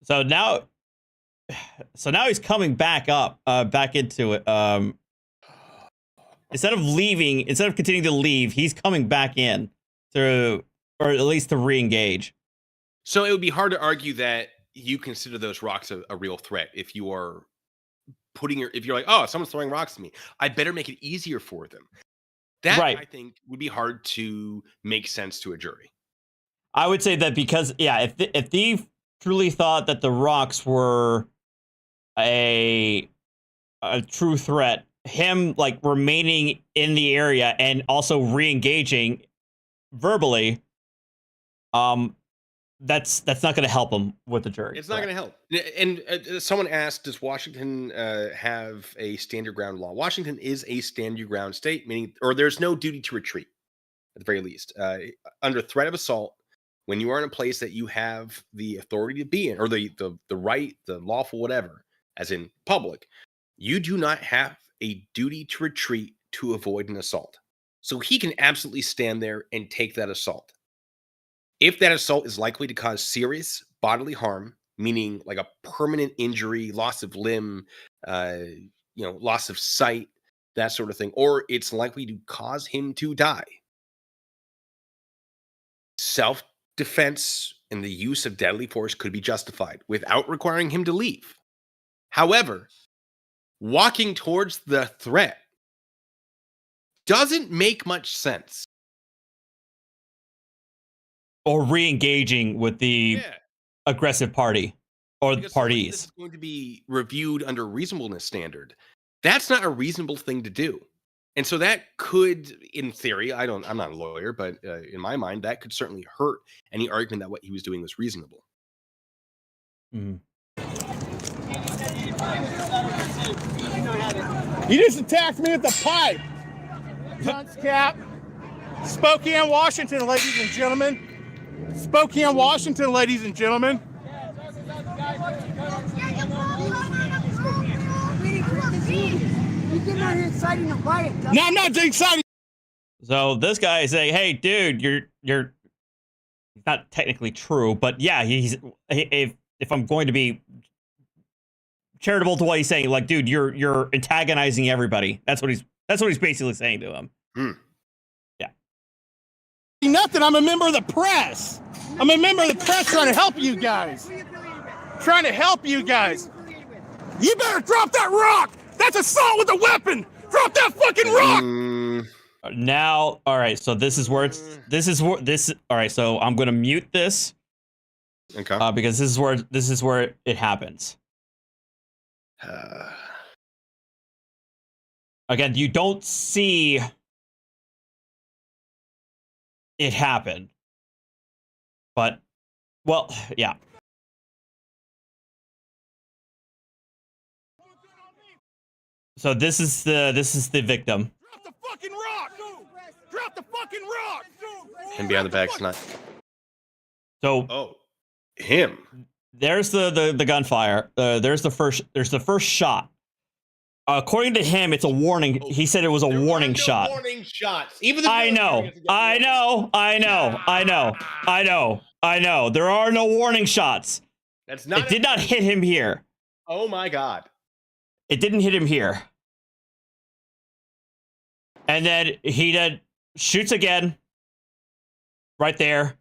So now So now he's coming back up, back into it. Instead of continuing to leave, he's coming back in to, or at least to re-engage. So it would be hard to argue that you consider those rocks a real threat if you are if you're like, oh, someone's throwing rocks at me, I better make it easier for them. That, Right. I think, would be hard to make sense to a jury. I would say that because, yeah, if Thief truly thought that the rocks were a true threat, him like remaining in the area and also re-engaging verbally, that's not going to help him with the jury. It's not going to help. And someone asked, does Washington have a stand your ground law? Washington is a stand your ground state, meaning, or there's no duty to retreat, at the very least. Under threat of assault, when you are in a place that you have the authority to be in, or the right, the lawful whatever, as in public, you do not have a duty to retreat to avoid an assault. So he can absolutely stand there and take that assault. If that assault is likely to cause serious bodily harm, meaning like a permanent injury, loss of limb, loss of sight, that sort of thing, or it's likely to cause him to die, self-defense and the use of deadly force could be justified without requiring him to leave. However, walking towards the threat doesn't make much sense. Or re-engaging with the aggressive party or the parties. This is going to be reviewed under reasonableness standard. That's not a reasonable thing to do. And so that could, in theory, I'm not a lawyer, but in my mind, that could certainly hurt any argument that what he was doing was reasonable. Mm-hmm. He just attacked me with the pipe. Dunce cap. Spokane, Washington, ladies and gentlemen. Spokane, Washington, ladies and gentlemen. No, I'm not excited. So this guy is saying, "Hey, dude, you're not technically true, but yeah, if I'm going to be charitable to what he's saying, like, dude, you're antagonizing everybody. That's what he's basically saying to him." Yeah. Nothing. I'm a member of the press. I'm a member of the press trying to help you guys. Trying to help you guys. You better drop that rock. That's assault with a weapon. Drop that fucking rock. Now, all right. So this is where all right. So I'm gonna mute this. Okay. Because this is where it happens. Again, you don't see it happen, but well, yeah. So this is the victim. Drop the fucking rock. Drop the fucking rock. Him behind the back's not. So him. There's the gunfire. There's the first shot. According to him, it's a warning. He said it was a warning shot. Warning shots. Even the I know. There are no warning shots. That's not. It did not hit him here. Oh my God. It didn't hit him here. And then he then shoots again. Right there.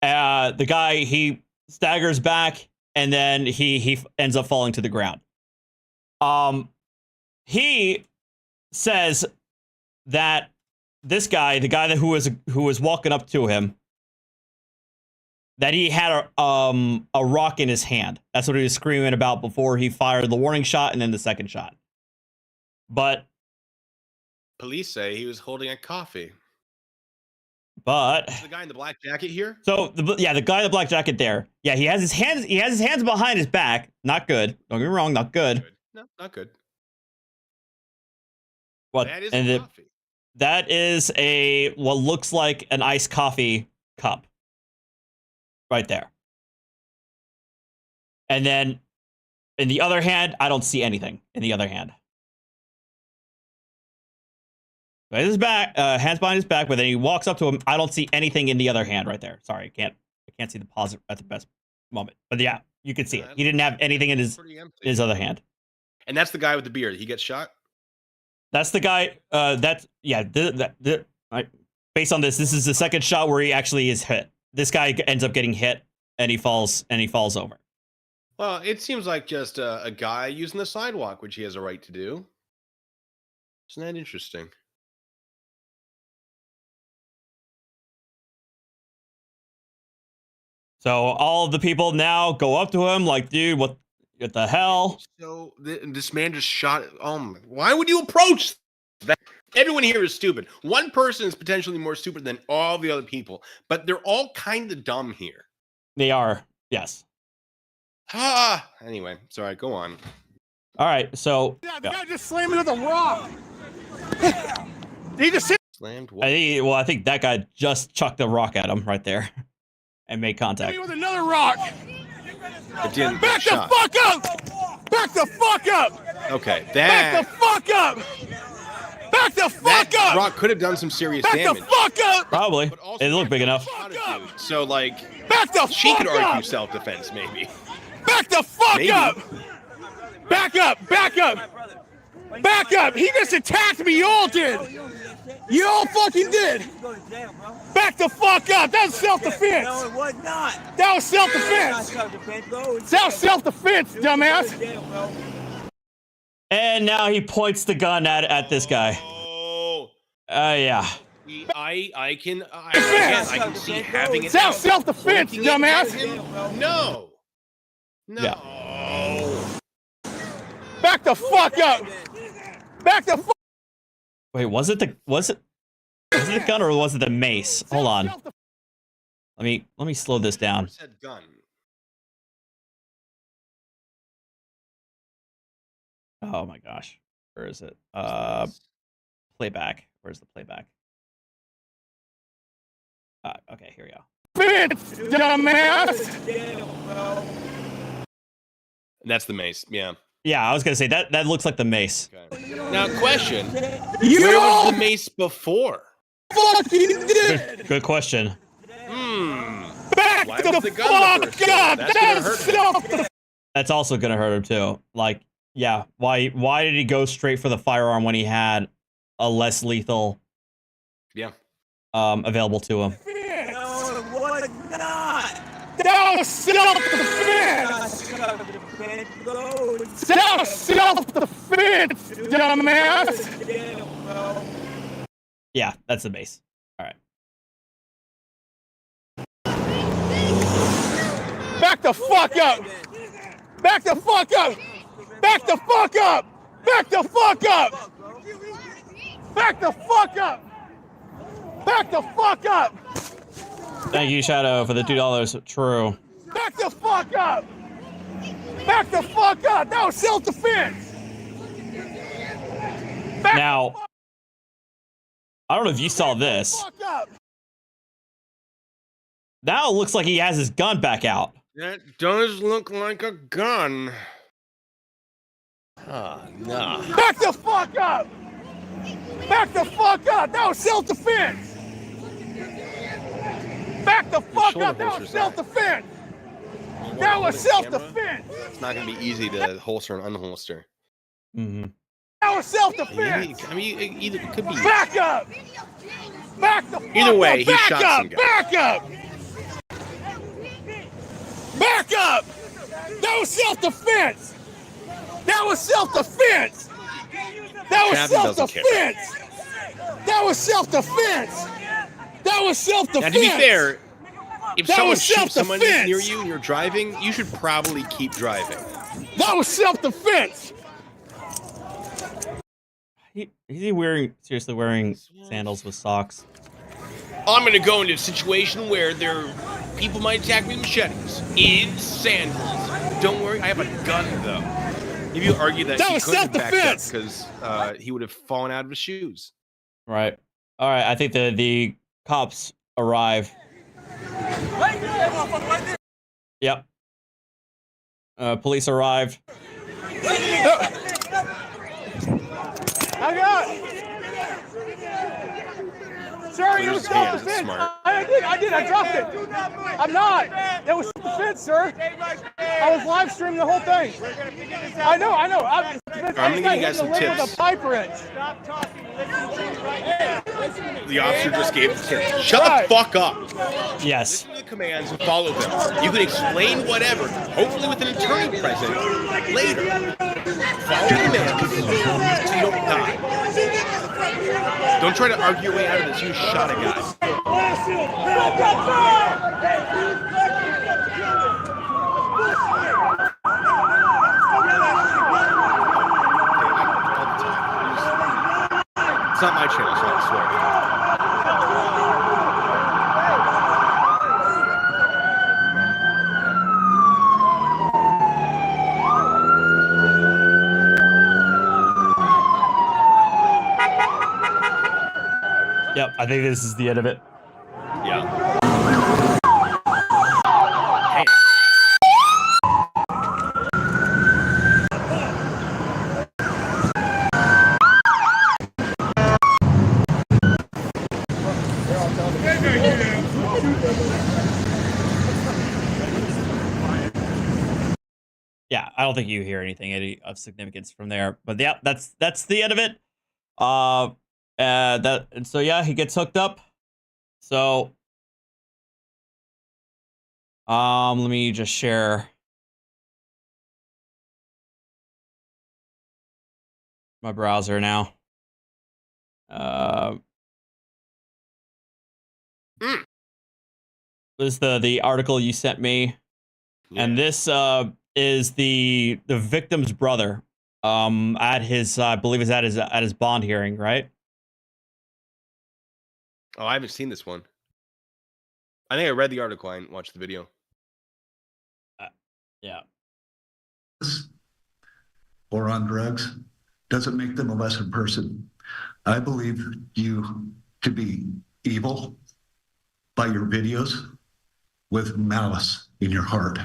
The guy, he staggers back, and then he ends up falling to the ground. He says that this guy, the guy who was walking up to him, that he had a rock in his hand. That's what he was screaming about before he fired the warning shot and then the second shot. But police say he was holding a coffee. But is the guy in the black jacket here? So the guy in the black jacket there. Yeah, he has his hands behind his back. Not good. Don't get me wrong, not good. No, not good. What? That is and coffee. That is what looks like an iced coffee cup. Right there. And then in the other hand, I don't see anything in the other hand. Right, his back, hands behind his back, but then he walks up to him. I don't see anything in the other hand right there. Sorry, I can't see the pause at the best moment. But yeah, You could see it. He didn't have anything in his other hand. And that's the guy with the beard. He gets shot. That's the guy. Based on this is the second shot where he actually is hit. This guy ends up getting hit, and he falls over. Well, it seems like just a guy using the sidewalk, which he has a right to do. Isn't that interesting? So all of the people now go up to him like, dude, what the hell? So this man just shot. Why would you approach that? Everyone here is stupid. One person is potentially more stupid than all the other people, but they're all kind of dumb here. They are, yes. Anyway, sorry, go on. All right, so Yeah, the guy just slammed me with a rock. He just hit. Slammed. I think that guy just chucked a rock at him right there and made contact. me with another rock. It didn't Back get the shot. fuck up! Back the fuck up! Okay, Back the fuck up! Back the fuck that up! rock could have done some serious Back damage. the fuck up! Probably. But also It looked big enough. So, like, Back the she fuck could argue up! self-defense, maybe. Back the fuck Maybe. up! Back up! Back up! Back up! He just attacked me. You all did. You all fucking did. Back the fuck up! That was self-defense. No, it was not. That was self-defense. That was self-defense, dumbass. And now he points the gun at this guy. Oh. Yeah. I can see having it. That was self-defense, Pointing it at dumbass. him? No. Back the fuck up! Back the fuck. Wait, was it the gun or was it the mace? Hold on. Let me slow this down. Said gun. Oh my gosh. Where is it? Playback. Where's the playback? Okay, here we go. Dumbass. That's the mace. Yeah. Yeah, I was gonna say that looks like the mace. Okay. Now, question: You where was all the mace before? fucking did. Good question. Back Why the was the gun the fuck first up! one? That's That gonna is hurt him. self-defense. That's also gonna hurt him too. Like, yeah, why did he go straight for the firearm when he had a less lethal available to him? No, it was not. That was self-defense. That was self-defense, dumbass. Yeah, that's the mace. All right. Back the fuck up! Back the fuck up! Back the fuck up! Back the fuck up! Back the fuck up! Back the fuck up! Thank you, Shadow, for the $2. True. Back the fuck up! Back the fuck up! That was self-defense! Now, I don't know if you saw this. Fuck up! Now it looks like he has his gun back out. That does look like a gun. No. Back the fuck up! Back the fuck up! That was self-defense! Back the fuck shoulder up! That was holster's that. self-defense! That was self-defense! It's not gonna be easy to holster and unholster. Mm-hmm. That was self-defense! I mean, either it could be. Back up! Back the fuck Either way, up! he Back shot up! some guy. Back up! Back up! That was self-defense! That was self-defense! That was Chapman doesn't care. self-defense! That was self-defense! That was self-defense! Now, to be fair, if That someone was shoots someone self-defense. near you and you're driving, you should probably keep driving. That was self-defense! Is he seriously wearing sandals with socks? I'm gonna go into a situation where people might attack me with machetes in sandals. Don't worry, I have a gun though. If you argue that That he was couldn't have backed up self-defense. because he would have fallen out of his shoes. Right. All right. I think the cops arrive. Yep. Police arrived. I got Sir, Clears it was his hands, it's self-defense. smart. I did. I dropped it. I'm not. It was self-defense, sir. I was live streaming the whole thing. I know. I'm gonna give you guys some tips. With a pipe wrench. The officer just gave the tips. Shut the fuck up. Yes. Listen to the commands and follow them. You can explain whatever, hopefully with an attorney present, later. Follow the commands so you don't die. Don't try to argue your way out of this. You shot a guy. It's not my channel, so I swear. Yep, I think this is the end of it. Yeah. Hey. Yeah, I don't think you hear anything of significance from there. But yeah, that's the end of it. So yeah, he gets hooked up. So let me just share my browser now. This is the article you sent me. Yeah. And this is the victim's brother at his I believe is at his bond hearing, right? Oh, I haven't seen this one. I think I read the article. I didn't watch the video. Yeah. Or on drugs doesn't make them a lesser person. I believe you to be evil by your videos with malice in your heart.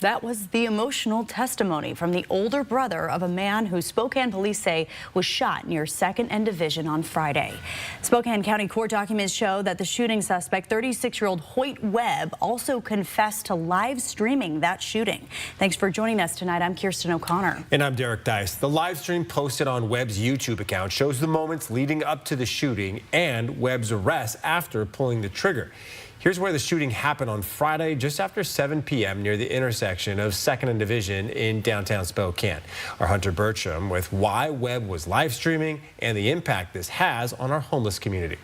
That was the emotional testimony from the older brother of a man who Spokane police say was shot near 2nd and Division on Friday. Spokane County court documents show that the shooting suspect, 36-year-old Hoyt Webb, also confessed to live streaming that shooting. Thanks for joining us tonight. I'm Kirsten O'Connor. And I'm Derek Dice. The live stream posted on Webb's YouTube account shows the moments leading up to the shooting and Webb's arrest after pulling the trigger. Here's where the shooting happened on Friday, just after 7 p.m. near the intersection of 2nd and Division in downtown Spokane. Our Hunter Bertram with why Webb was live streaming and the impact this has on our homeless community.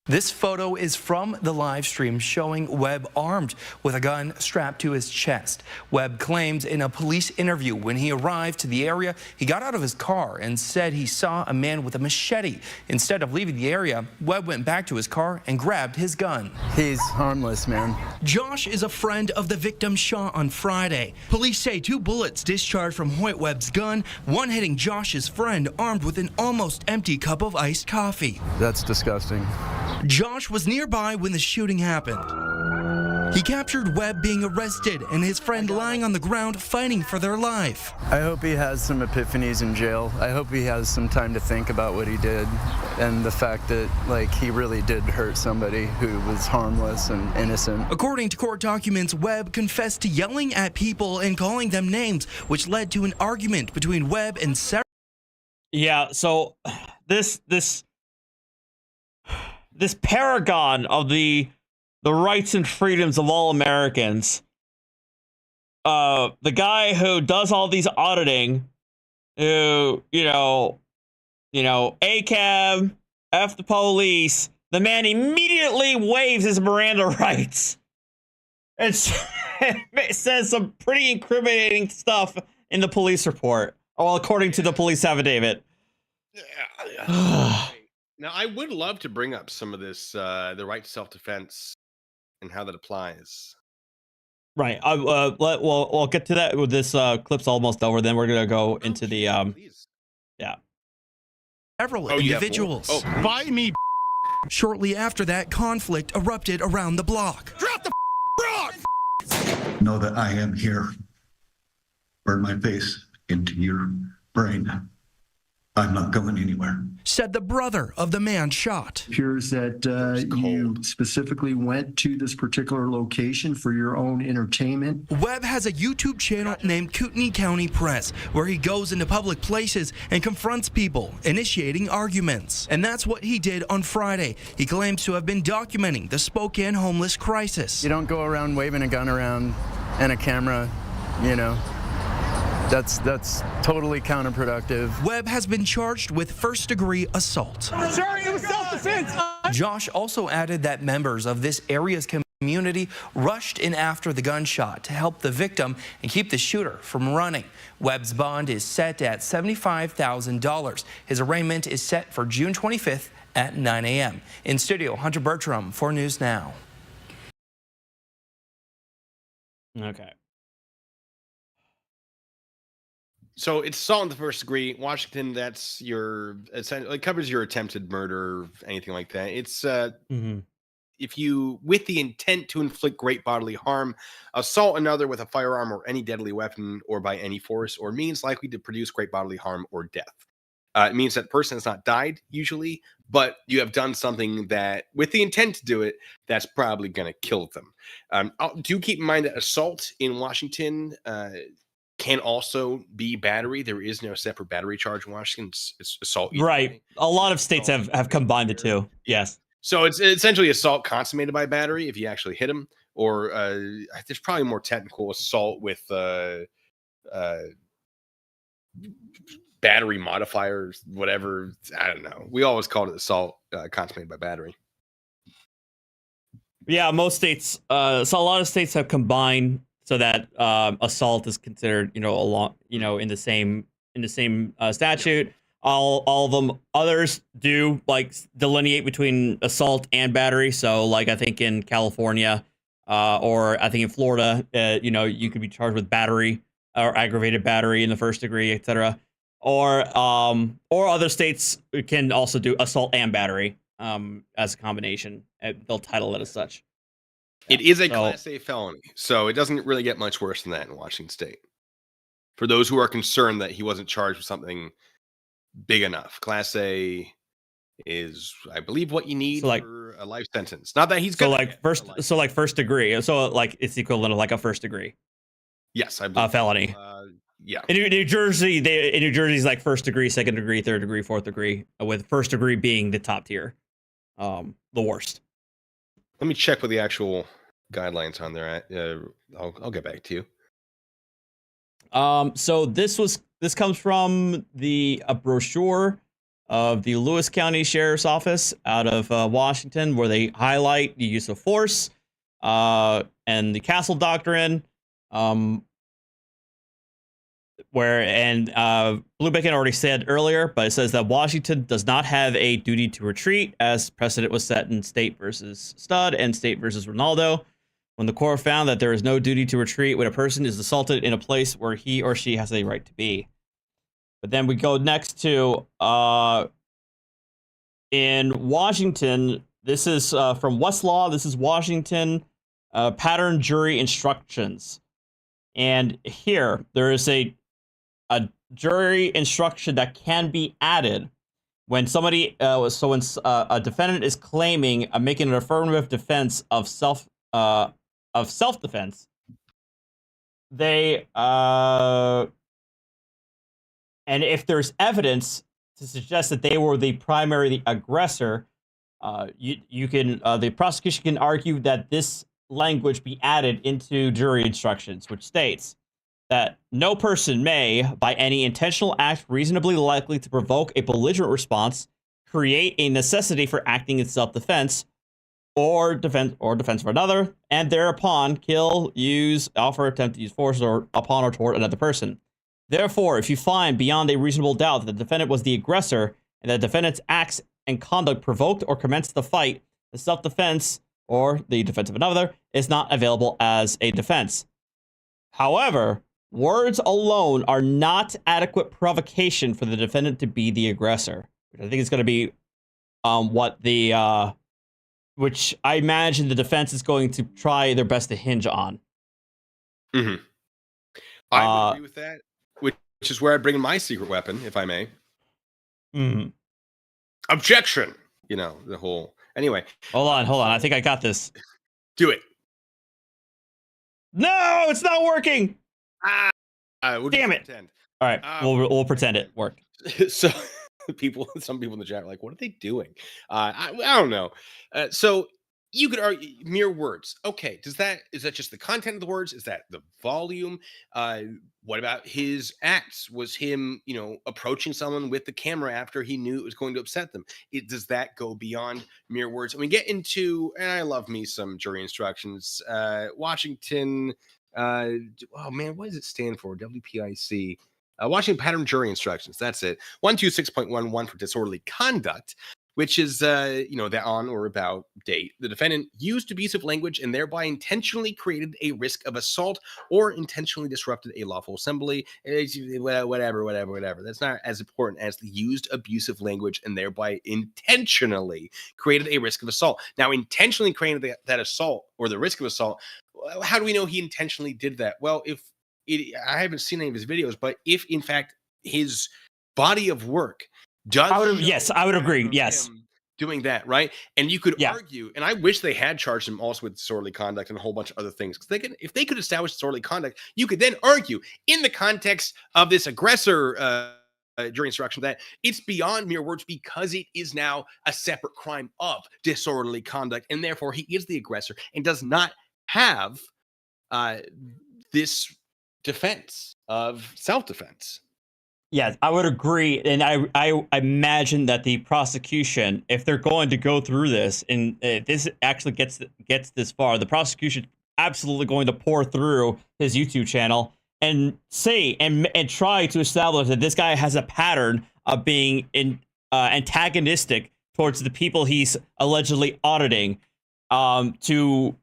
This photo is from the live stream showing Webb armed with a gun strapped to his chest. Webb claims in a police interview when he arrived to the area, he got out of his car and said he saw a man with a machete. Instead of leaving the area, Webb went back to his car and grabbed his gun. He's harmless, man. Josh is a friend of the victim shot on Friday. Police say 2 bullets discharged from Hoyt Webb's gun, one hitting Josh's friend armed with an almost empty cup of iced coffee. That's disgusting. Josh was nearby when the shooting happened. He captured Webb being arrested and his friend lying on the ground fighting for their life. I hope he has some epiphanies in jail. I hope he has some time to think about what he did and the fact that, like, he really did hurt somebody who was harmless and innocent. According to court documents, Webb confessed to yelling at people and calling them names, which led to an argument between Webb and Sarah. Yeah, so this paragon of the rights and freedoms of all Americans, the guy who does all these auditing, who, ACAB, F the police, the man immediately waives his Miranda rights. And it says some pretty incriminating stuff in the police report. Well, according to the police affidavit. Now, I would love to bring up some of this, the right to self-defense and how that applies. Right. We'll get to that. This clip's almost over. Then we're going to go into the, yeah. Several individuals. By me. Shortly after that, conflict erupted around the block. Drop the rock! Know that I am here. Burn my face into your brain. I'm not going anywhere. said the brother of the man shot. It appears that you specifically went to this particular location for your own entertainment. Webb has a YouTube channel named Kootenai County Press, where he goes into public places and confronts people, initiating arguments. And that's what he did on Friday. He claims to have been documenting the Spokane homeless crisis. You don't go around waving a gun around and a camera, you know. That's totally counterproductive. Webb has been charged with first-degree assault. Sir, it was self-defense. Josh also added that members of this area's community rushed in after the gunshot to help the victim and keep the shooter from running. Webb's bond is set at $75,000. His arraignment is set for June 25th at 9 a.m. In studio, Hunter Bertram for News Now. Okay. So it's assault in the first degree. Washington, that's it covers your attempted murder, anything like that. It's if you, with the intent to inflict great bodily harm, assault another with a firearm or any deadly weapon, or by any force or means likely to produce great bodily harm or death. It means that the person has not died usually, but you have done something that, with the intent to do it, that's probably going to kill them. Do keep in mind that assault in Washington can also be battery. There is no separate battery charge in Washington. It's assault. Right. A lot of states have combined the two. Yes. So it's essentially assault consummated by battery if you actually hit him, or there's probably more technical assault with battery modifiers, whatever. I don't know. We always called it assault consummated by battery. Yeah, most states. So a lot of states have combined so that assault is considered, in the same statute. Yeah. All of them. Others do delineate between assault and battery. So I think in California, or I think in Florida, you could be charged with battery or aggravated battery in the first degree, etc. Or other states can also do assault and battery as a combination. They'll title it as such. It is a Class A felony, so it doesn't really get much worse than that in Washington State. For those who are concerned that he wasn't charged with something big enough, Class A is, I believe, what you need for a life sentence. Not that he's first degree. So it's equivalent of a first degree. Yes, I believe felony. Yeah. In New Jersey, Jersey's first degree, second degree, third degree, fourth degree, with first degree being the top tier, the worst. Let me check what the actual guidelines on there. I'll get back to you. So this comes from a brochure of the Lewis County Sheriff's Office out of Washington, where they highlight the use of force and the Castle Doctrine. Blue Bacon already said earlier, but it says that Washington does not have a duty to retreat, as precedent was set in State versus Stud and State versus Ronaldo, when the court found that there is no duty to retreat when a person is assaulted in a place where he or she has a right to be. But then we go next to in Washington. This is from Westlaw. This is Washington pattern jury instructions, and here there is a jury instruction that can be added when somebody when a defendant is claiming making an affirmative defense of self-defense. They and if there's evidence to suggest that they were the aggressor, you can the prosecution can argue that this language be added into jury instructions, which states that no person may, by any intentional act reasonably likely to provoke a belligerent response, create a necessity for acting in self-defense or defense of another, and thereupon kill, use, offer, attempt to use force or upon or toward another person. Therefore, if you find beyond a reasonable doubt that the defendant was the aggressor and that the defendant's acts and conduct provoked or commenced the fight, the self-defense or the defense of another is not available as a defense. However, words alone are not adequate provocation for the defendant to be the aggressor, which I think is going to be which I imagine the defense is going to try their best to hinge on. Mm-hmm. I agree with that, which is where I bring in my secret weapon, if I may. Mm-hmm. Objection. You know, the whole. Anyway. Hold on. I think I got this. Do it. No, it's not working. We'll Damn it. Pretend. All right, we'll pretend it worked. So some people in the chat are like, what are they doing? I don't know. So you could argue mere words. Okay, is that just the content of the words? Is that the volume? What about his acts? Was him, approaching someone with the camera after he knew it was going to upset them? Does that go beyond mere words? And we get into, and I love me some jury instructions. Washington, oh man, what does it stand for? WPIC. Washington Pattern Jury Instructions. That's it. 126.11 for disorderly conduct, which is, that on or about date. The defendant used abusive language and thereby intentionally created a risk of assault or intentionally disrupted a lawful assembly. Whatever. That's not as important as the used abusive language and thereby intentionally created a risk of assault. Now, intentionally creating that assault or the risk of assault, how do we know he intentionally did that? Well, I haven't seen any of his videos, but if in fact his body of work does, I would agree. Yes, doing that, right? And you could argue, and I wish they had charged him also with disorderly conduct and a whole bunch of other things, because if they could establish disorderly conduct, you could then argue in the context of this aggressor jury instruction that it's beyond mere words because it is now a separate crime of disorderly conduct, and therefore he is the aggressor and does not have this defense of self-defense. Yes, I would agree, and I imagine that the prosecution, if they're going to go through this, and this actually gets this far, the prosecution absolutely going to pour through his YouTube channel and say and try to establish that this guy has a pattern of being antagonistic towards the people he's allegedly auditing, to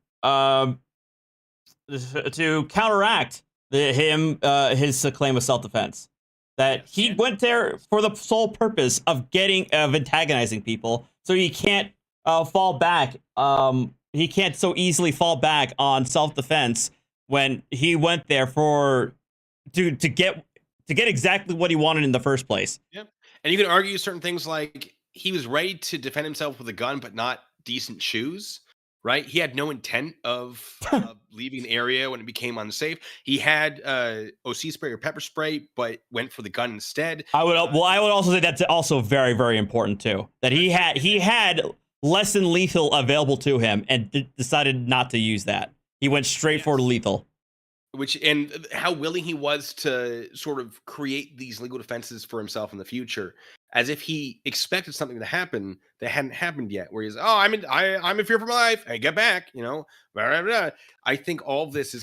counteract his claim of self-defense. That he went there for the sole purpose of antagonizing people, so he can't fall back. He can't so easily fall back on self-defense when he went there to get exactly what he wanted in the first place. Yep. And you can argue certain things like he was ready to defend himself with a gun, but not decent shoes. Right, he had no intent of leaving the area when it became unsafe. He had OC spray or pepper spray, but went for the gun instead. I would also say that's also very, very important too. That he had less than lethal available to him and decided not to use that. He went straight for lethal. And how willing he was to sort of create these legal defenses for himself in the future, as if he expected something to happen that hadn't happened yet. Where he's, I'm in fear for my life. Hey, get back, blah, blah, blah. I think all of this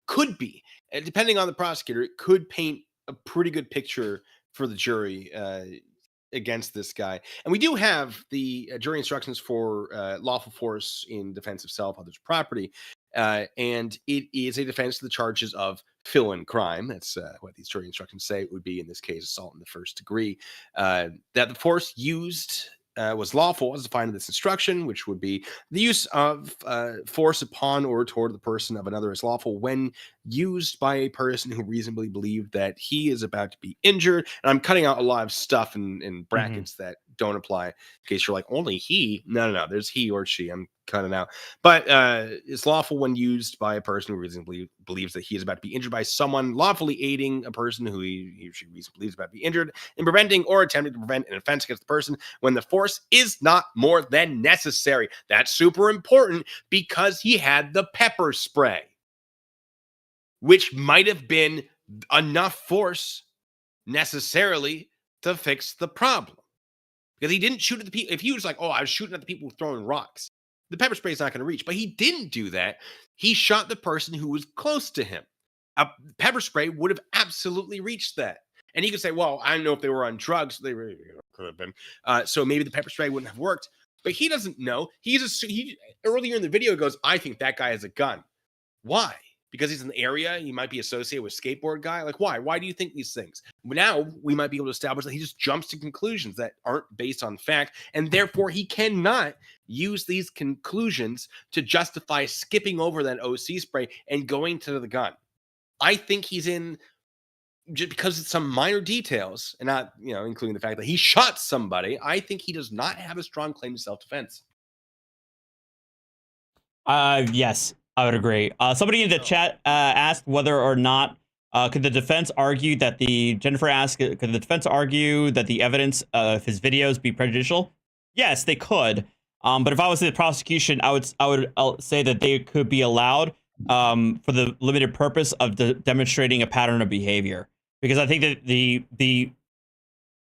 could be, depending on the prosecutor, it could paint a pretty good picture for the jury against this guy. And we do have the jury instructions for lawful force in defense of self, others' property. And it is a defense to the charges of fill-in crime. That's what these jury instructions say it would be in this case, assault in the first degree. That the force used was lawful as defined in this instruction, which would be the use of force upon or toward the person of another is lawful when used by a person who reasonably believed that he is about to be injured. And I'm cutting out a lot of stuff in brackets that don't apply in case you're like, only he. No, there's he or she. I'm cutting out. But it's lawful when used by a person who reasonably believes that he is about to be injured by someone lawfully aiding a person who he or she reasonably believes is about to be injured in preventing or attempting to prevent an offense against the person when the force is not more than necessary. That's super important because he had the pepper spray, which might have been enough force necessarily to fix the problem. Because he didn't shoot at the people. If he was like, I was shooting at the people throwing rocks, the pepper spray is not going to reach. But he didn't do that. He shot the person who was close to him. A pepper spray would have absolutely reached that. And he could say, well, I don't know if they were on drugs. They really could have been. So maybe the pepper spray wouldn't have worked. But he doesn't know. He earlier in the video goes, I think that guy has a gun. Why? Because he's in the area, he might be associated with skateboard guy. Like, why? Why do you think these things? Now we might be able to establish that he just jumps to conclusions that aren't based on fact, and therefore he cannot use these conclusions to justify skipping over that OC spray and going to the gun. I think he's in just because it's some minor details and not, including the fact that he shot somebody, I think he does not have a strong claim to self-defense. Yes, I would agree. Somebody in the chat asked whether or not could the defense argue that Jennifer asked, could the defense argue that the evidence of his videos be prejudicial? Yes, they could. But if I was the prosecution, I would say that they could be allowed for the limited purpose of demonstrating a pattern of behavior. Because I think that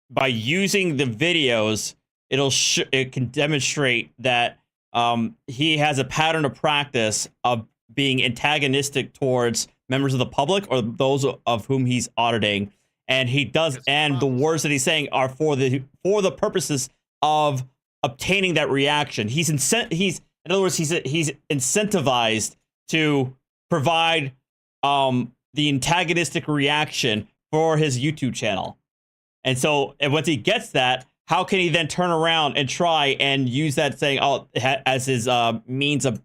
by using the videos, it can demonstrate that he has a pattern of practice of being antagonistic towards members of the public or those of whom he's auditing, and he does, and the words that he's saying are for the purposes of obtaining that reaction. In other words, he's incentivized to provide the antagonistic reaction for his YouTube channel, and so once he gets that, how can he then turn around and try and use that saying, as his means of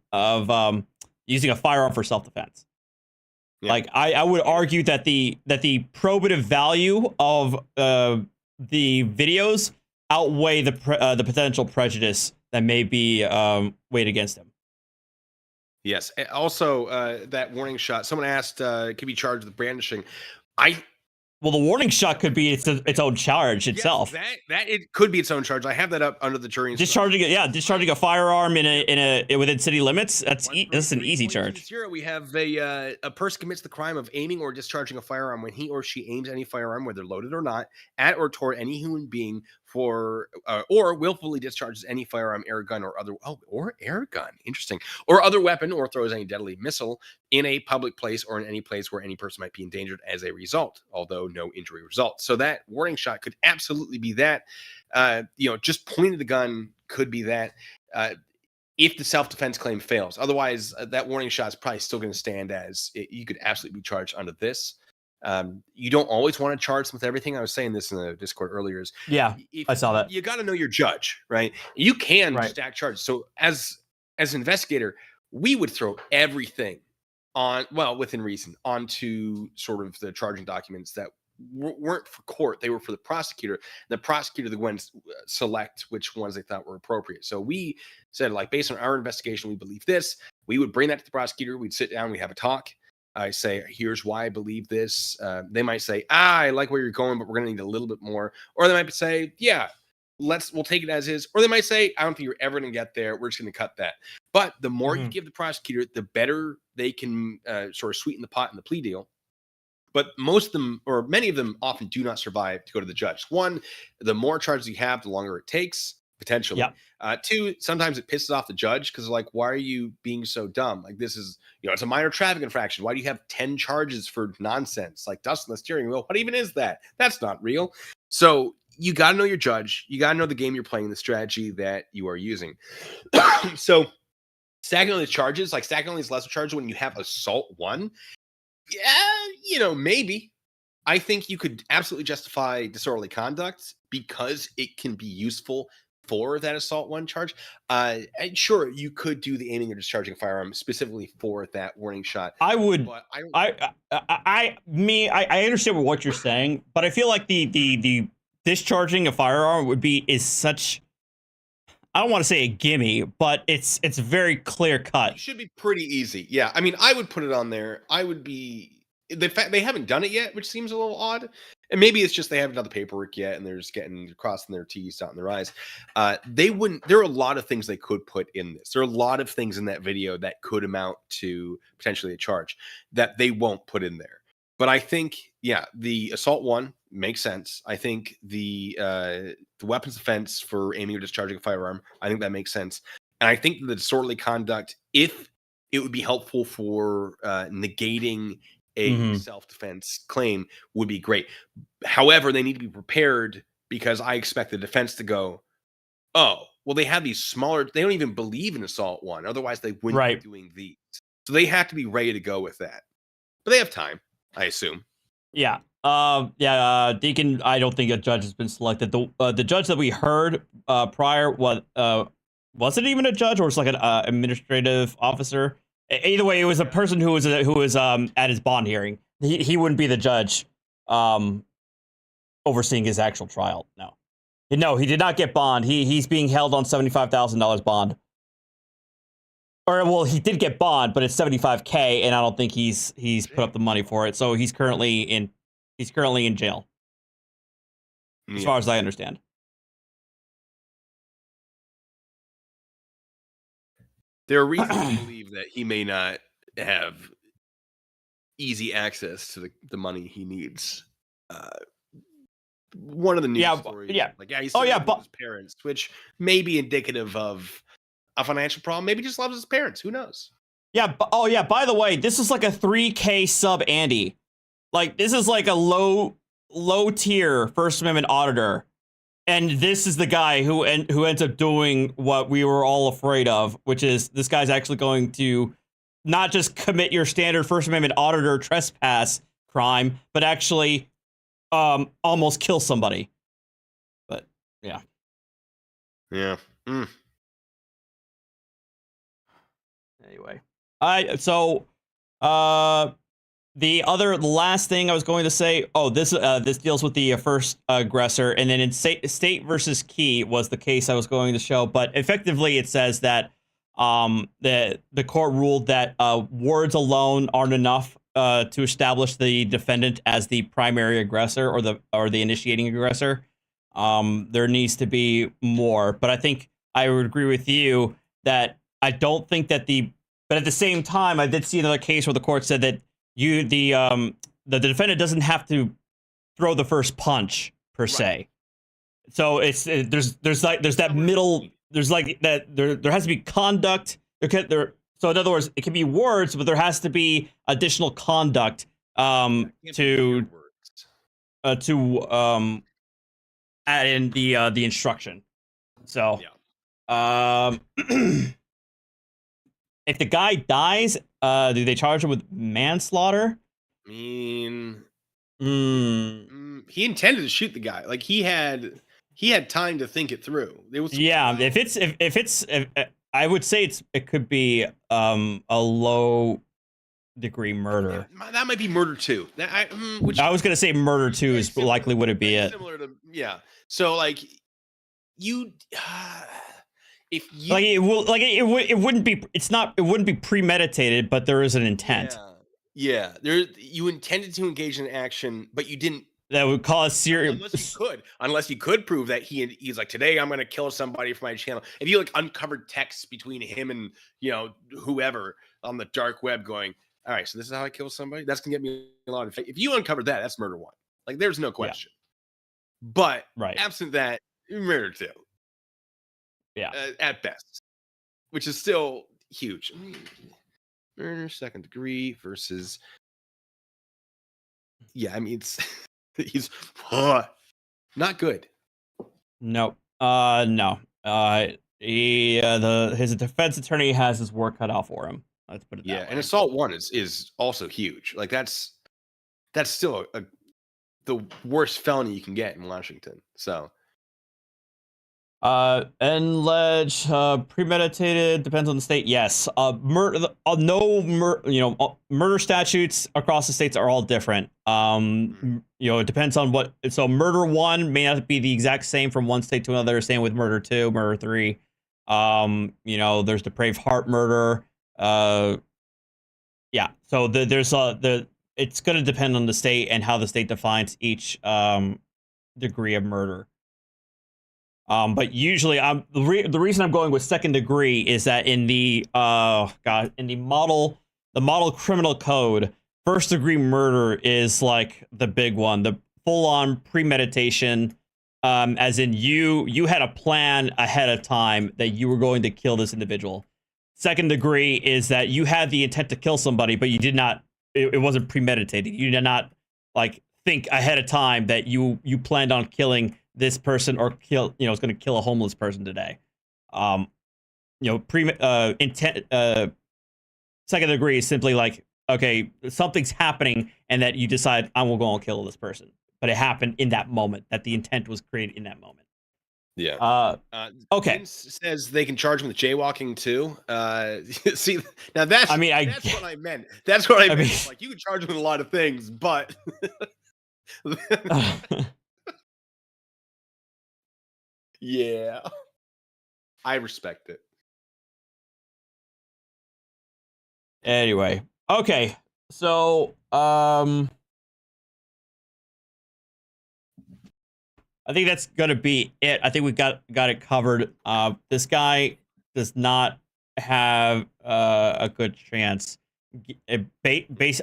using a firearm for self-defense? Yeah. Like I would argue that the probative value of the videos outweigh the potential prejudice that may be weighed against him. Yes. Also, that warning shot. Someone asked, could be charged with brandishing. Well, the warning shot could be its own charge itself. Yes, that it could be its own charge. I have that up under the jury. Discharging a firearm within city limits. That's an easy charge. Here we have a person commits the crime of aiming or discharging a firearm when he or she aims any firearm, whether loaded or not, at or toward any human being or willfully discharges any firearm, air gun, or other weapon, or throws any deadly missile in a public place or in any place where any person might be endangered as a result, although no injury results. So that warning shot could absolutely be that. Just pointing the gun could be that. If the self-defense claim fails. Otherwise, that warning shot is probably still going to stand as you could absolutely be charged under this. You don't always want to charge them with everything. I was saying this in the Discord earlier. I saw that. You got to know your judge, right? You can stack charges. So as an investigator, we would throw everything within reason, onto sort of the charging documents that weren't for court. They were for the prosecutor. The prosecutor, the ones select which ones they thought were appropriate. So we said, based on our investigation, we believe this. We would bring that to the prosecutor. We'd sit down. We have a talk. I say, here's why I believe this. They might say, I like where you're going, but we're going to need a little bit more. Or they might say, yeah, we'll take it as is. Or they might say, I don't think you're ever going to get there. We're just going to cut that. But the more you give the prosecutor, the better they can sort of sweeten the pot in the plea deal. But most of them, or many of them, often do not survive to go to the judge. One, the more charges you have, the longer it takes, potentially. Yep. Two, sometimes it pisses off the judge because they're like, why are you being so dumb? Like, this is, it's a minor traffic infraction. Why do you have 10 charges for nonsense? Like dust on the steering wheel. What even is that? That's not real. So you got to know your judge. You got to know the game you're playing, the strategy that you are using. So stacking on these charges, stacking on these lesser charges when you have assault 1, maybe. I think you could absolutely justify disorderly conduct because it can be useful for that assault 1 charge. And sure, you could do the aiming or discharging a firearm specifically for that warning shot. I would. But I understand what you're saying, but I feel like the discharging a firearm is such. I don't want to say a gimme, but it's very clear cut. It should be pretty easy. Yeah, I mean, I would put it on there. I would be. The fact they haven't done it yet, which seems a little odd, and maybe it's just they haven't done the paperwork yet, and they're just crossing their T's, dotting their I's. They wouldn't. There are a lot of things they could put in this. There are a lot of things in that video that could amount to potentially a charge that they won't put in there. But I think, the assault 1 makes sense. I think the weapons offense for aiming or discharging a firearm, I think that makes sense. And I think the disorderly conduct, if it would be helpful for negating a self-defense claim, would be great. However, they need to be prepared because I expect the defense to go, oh, well, they have these smaller, they don't even believe in assault 1. Otherwise, they wouldn't be doing these. So they have to be ready to go with that. But they have time, I assume. Yeah. Deacon, I don't think a judge has been selected. The judge that we heard prior was it even a judge or was like an administrative officer? Either way, it was a person who was at his bond hearing. He wouldn't be the judge overseeing his actual trial. No, he did not get bond. He's being held on $75,000 bond. Or well, he did get bond, but it's $75K, and I don't think he's put up the money for it. So he's currently in jail, as far as I understand. There are reasons to believe that he may not have easy access to the money he needs. One of the news stories, he's still living with his parents, which may be indicative of a financial problem. Maybe he just loves his parents. Who knows? Yeah. By the way, this is like a 3K sub Andy. Like this is like a low tier First Amendment auditor, and this is the guy who ends up doing what we were all afraid of, which is this guy's actually going to not just commit your standard First Amendment auditor trespass crime, but actually almost kill somebody. But yeah. Anyway, the last thing I was going to say. Oh, this deals with the first aggressor, and then in State versus Key was the case I was going to show. But effectively, it says that the court ruled that words alone aren't enough to establish the defendant as the primary aggressor or the initiating aggressor. There needs to be more, but I think I would agree with you that I don't think that but at the same time, I did see another case where the court said that the defendant doesn't have to throw the first punch per se. So there's that middle, there's like that there has to be conduct. So in other words, it can be words, but there has to be additional conduct to add in the instruction. So if the guy dies, do they charge him with manslaughter? I mean, he intended to shoot the guy. Like he had time to think it through. If I would say it could be a low degree murder. That might be murder 2. I was gonna say murder 2 is likely would it be it. Similar to So like you. If you it wouldn't be premeditated, but there is an intent. You intended to engage in action, but you didn't. That would cause serious. Unless you could prove that he's like, today I'm going to kill somebody for my channel. If you like uncovered texts between him and whoever on the dark web, going, all right, so this is how I kill somebody. That's gonna get me a lot of. If you uncovered that, that's murder 1. Like there's no question. But absent that, murder 2. At best, which is still huge. Murder 2nd degree versus. I mean, he's not good. No. No. His defense attorney has his work cut out for him. Let's put it that way. And assault 1 is also huge. Like that's still the worst felony you can get in Washington. So. Premeditated depends on the state. Yes. Murder statutes across the states are all different. It depends on what. So murder 1 may not be the exact same from one state to another. Same with murder 2, murder 3. There's depraved heart murder. So it's going to depend on the state and how the state defines each degree of murder. But usually, the reason I'm going with 2nd degree is that in the model criminal code, 1st degree murder is like the big one, the full on premeditation, as in you had a plan ahead of time that you were going to kill this individual. 2nd degree is that you had the intent to kill somebody, but you did not. It wasn't premeditated. You did not think ahead of time that you planned on killing this person or is going to kill a homeless person today. Intent. 2nd degree is simply like, okay, something's happening, and that you decide I will go and kill this person, but it happened in that moment. That the intent was created in that moment. Okay. Vince says they can charge him with jaywalking too. See, now that's what I meant. That's what I mean. Like you can charge him with a lot of things, but Yeah. I respect it. Anyway, okay. So, I think that's gonna be it. I think we got it covered. This guy does not have a good chance. Based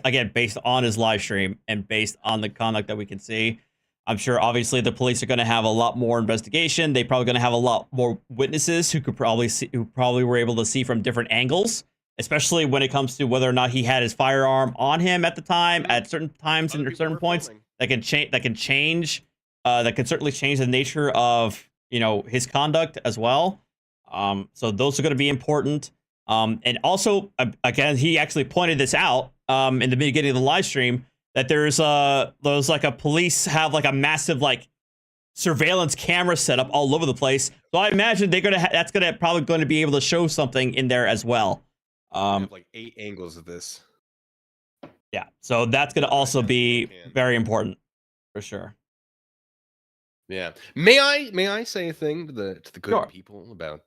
on his live stream and based on the conduct that we can see. I'm sure obviously the police are going to have a lot more investigation. They probably going to have a lot more witnesses who could probably see, who probably were able to see from different angles, especially when it comes to whether or not he had his firearm on him at the time, at certain times and at certain points. That can change. That can change. That can certainly change the nature of his conduct as well. So those are going to be important. And also, again, he actually pointed this out in the beginning of the live stream that there's like a police have like a massive like surveillance camera set up all over the place. So I imagine that's probably going to be able to show something in there as well. Have like 8 angles of this. Yeah, so that's going to also be very important for sure. Yeah. May I say a thing to the good people about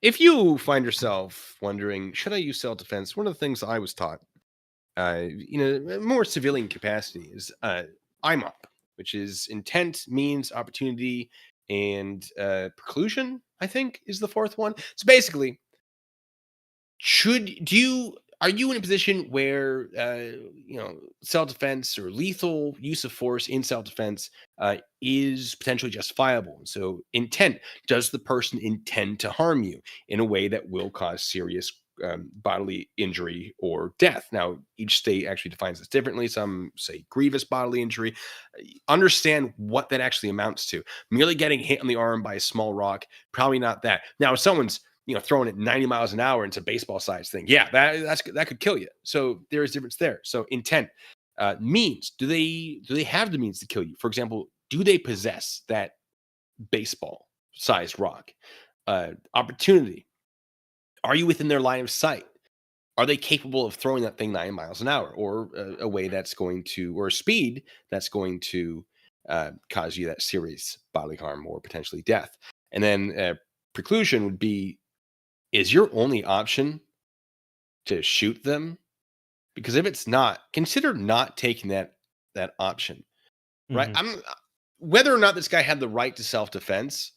if you find yourself wondering, should I use self-defense? One of the things I was taught, more civilian capacity is IMOP, which is intent, means, opportunity, and preclusion, I think is the 4th one. So basically, are you in a position where self-defense or lethal use of force in self-defense is potentially justifiable? So intent, does the person intend to harm you in a way that will cause serious bodily injury or death? Now, each state actually defines this differently. Some say grievous bodily injury. Understand what that actually amounts to. Merely getting hit on the arm by a small rock, probably not that. Now, if someone's throwing it 90 miles an hour into baseball size thing, yeah, that could kill you. So there is difference there. So intent, means, do they have the means to kill you? For example, do they possess that baseball sized rock? Opportunity, are you within their line of sight? Are they capable of throwing that thing 9 miles an hour, or a way that's going to, or a speed that's going to cause you that serious bodily harm or potentially death? And then preclusion would be, is your only option to shoot them? Because if it's not, consider not taking that option, right? Whether or not this guy had the right to self-defense,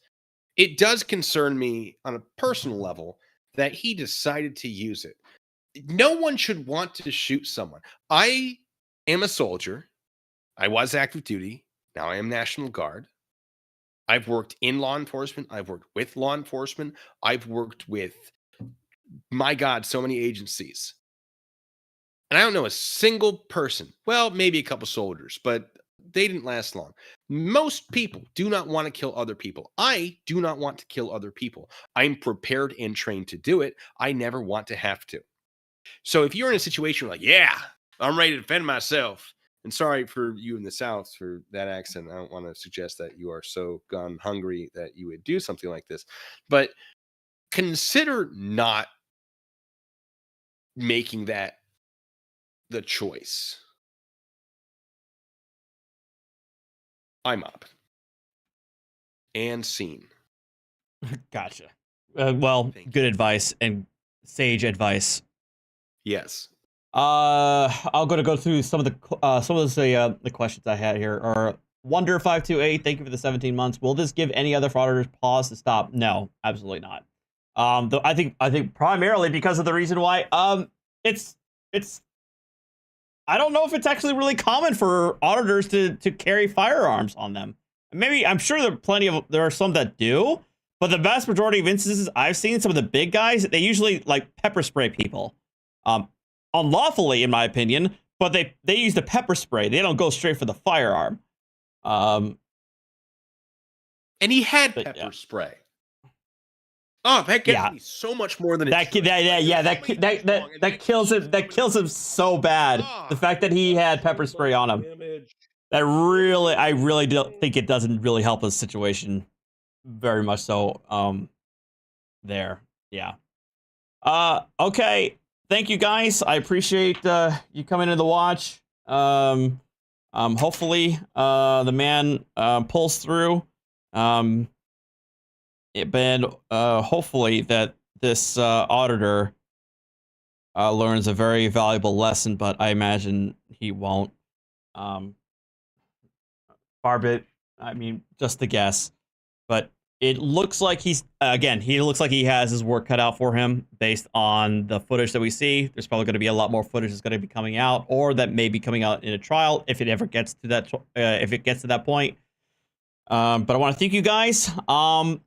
it does concern me on a personal level that he decided to use it. No one should want to shoot someone. I am a soldier. I was active duty. Now I am National Guard. I've worked in law enforcement. I've worked with law enforcement. I've worked with, my God, so many agencies. And I don't know a single person, well, maybe a couple soldiers, but they didn't last long. Most people do not want to kill other people. I do not want to kill other people. I'm prepared and trained to do it. I never want to have to. So if you're in a situation like, yeah, I'm ready to defend myself, and sorry for you in the South for that accent. I don't want to suggest that you are so gun hungry that you would do something like this, but consider not making that the choice. I'm up and seen. Gotcha. Well, good advice and sage advice. Yes. I'm gonna go through some of the questions I had here. Or Wonder528, thank you for the 17 months. Will this give any other fraudsters pause to stop? No, absolutely not. Though I think primarily because of the reason why it's I don't know if it's actually really common for auditors to carry firearms on them. Maybe, I'm sure there are some that do, but the vast majority of instances I've seen, some of the big guys, they usually like pepper spray people. Unlawfully, in my opinion, but they use the pepper spray. They don't go straight for the firearm. And he had pepper spray. Oh, that gets me so much more than that kills him. That kills him so bad. The fact that he had pepper spray on him. I really don't think it doesn't really help his situation very much. So, there, yeah. Okay. Thank you guys. I appreciate you coming in to watch. Hopefully, the man pulls through. And hopefully that this auditor learns a very valuable lesson, but I imagine he won't. Barbit, I mean, just a guess, but it looks like he looks like he has his work cut out for him based on the footage that we see. There's probably going to be a lot more footage that's going to be coming out, or that may be coming out in a trial if it ever gets to that, point. But I want to thank you guys. I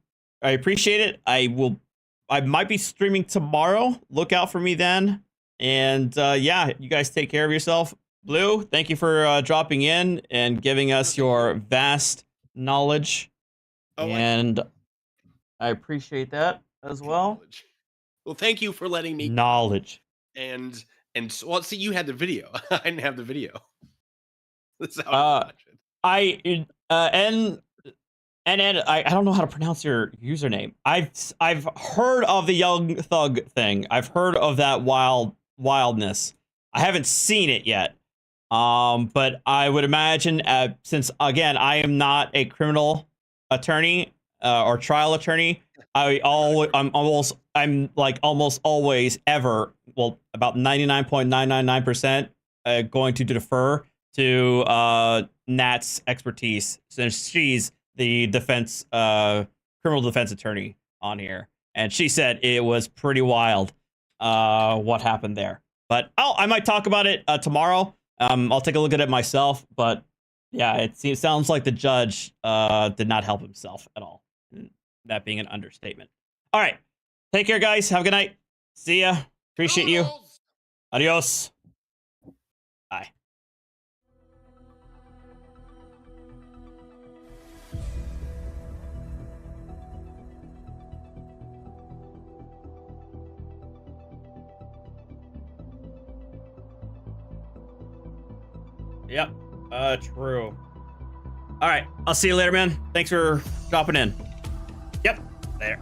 appreciate it. I might be streaming tomorrow. Look out for me then. And yeah, you guys take care of yourself. Blue, thank you for dropping in and giving us your vast knowledge. And I appreciate that as well. Well, thank you for letting me knowledge. And well, see, you had the video. I didn't have the video. That's how I watch it. I don't know how to pronounce your username. I've heard of the Young Thug thing. I've heard of that wildness. I haven't seen it yet. But I would imagine, since again I am not a criminal attorney or trial attorney, I'm almost always ever, well, about 99.999% going to defer to Nat's expertise, since she's the criminal defense attorney on here, and she said it was pretty wild what happened there. But I might talk about it tomorrow. I'll take a look at it myself, but yeah, it sounds like the judge did not help himself at all. That being an understatement. All right. Take care, guys. Have a good night. See ya. Appreciate you. Adios. Bye. Yep. True. All right. I'll see you later, man. Thanks for dropping in. Yep. There.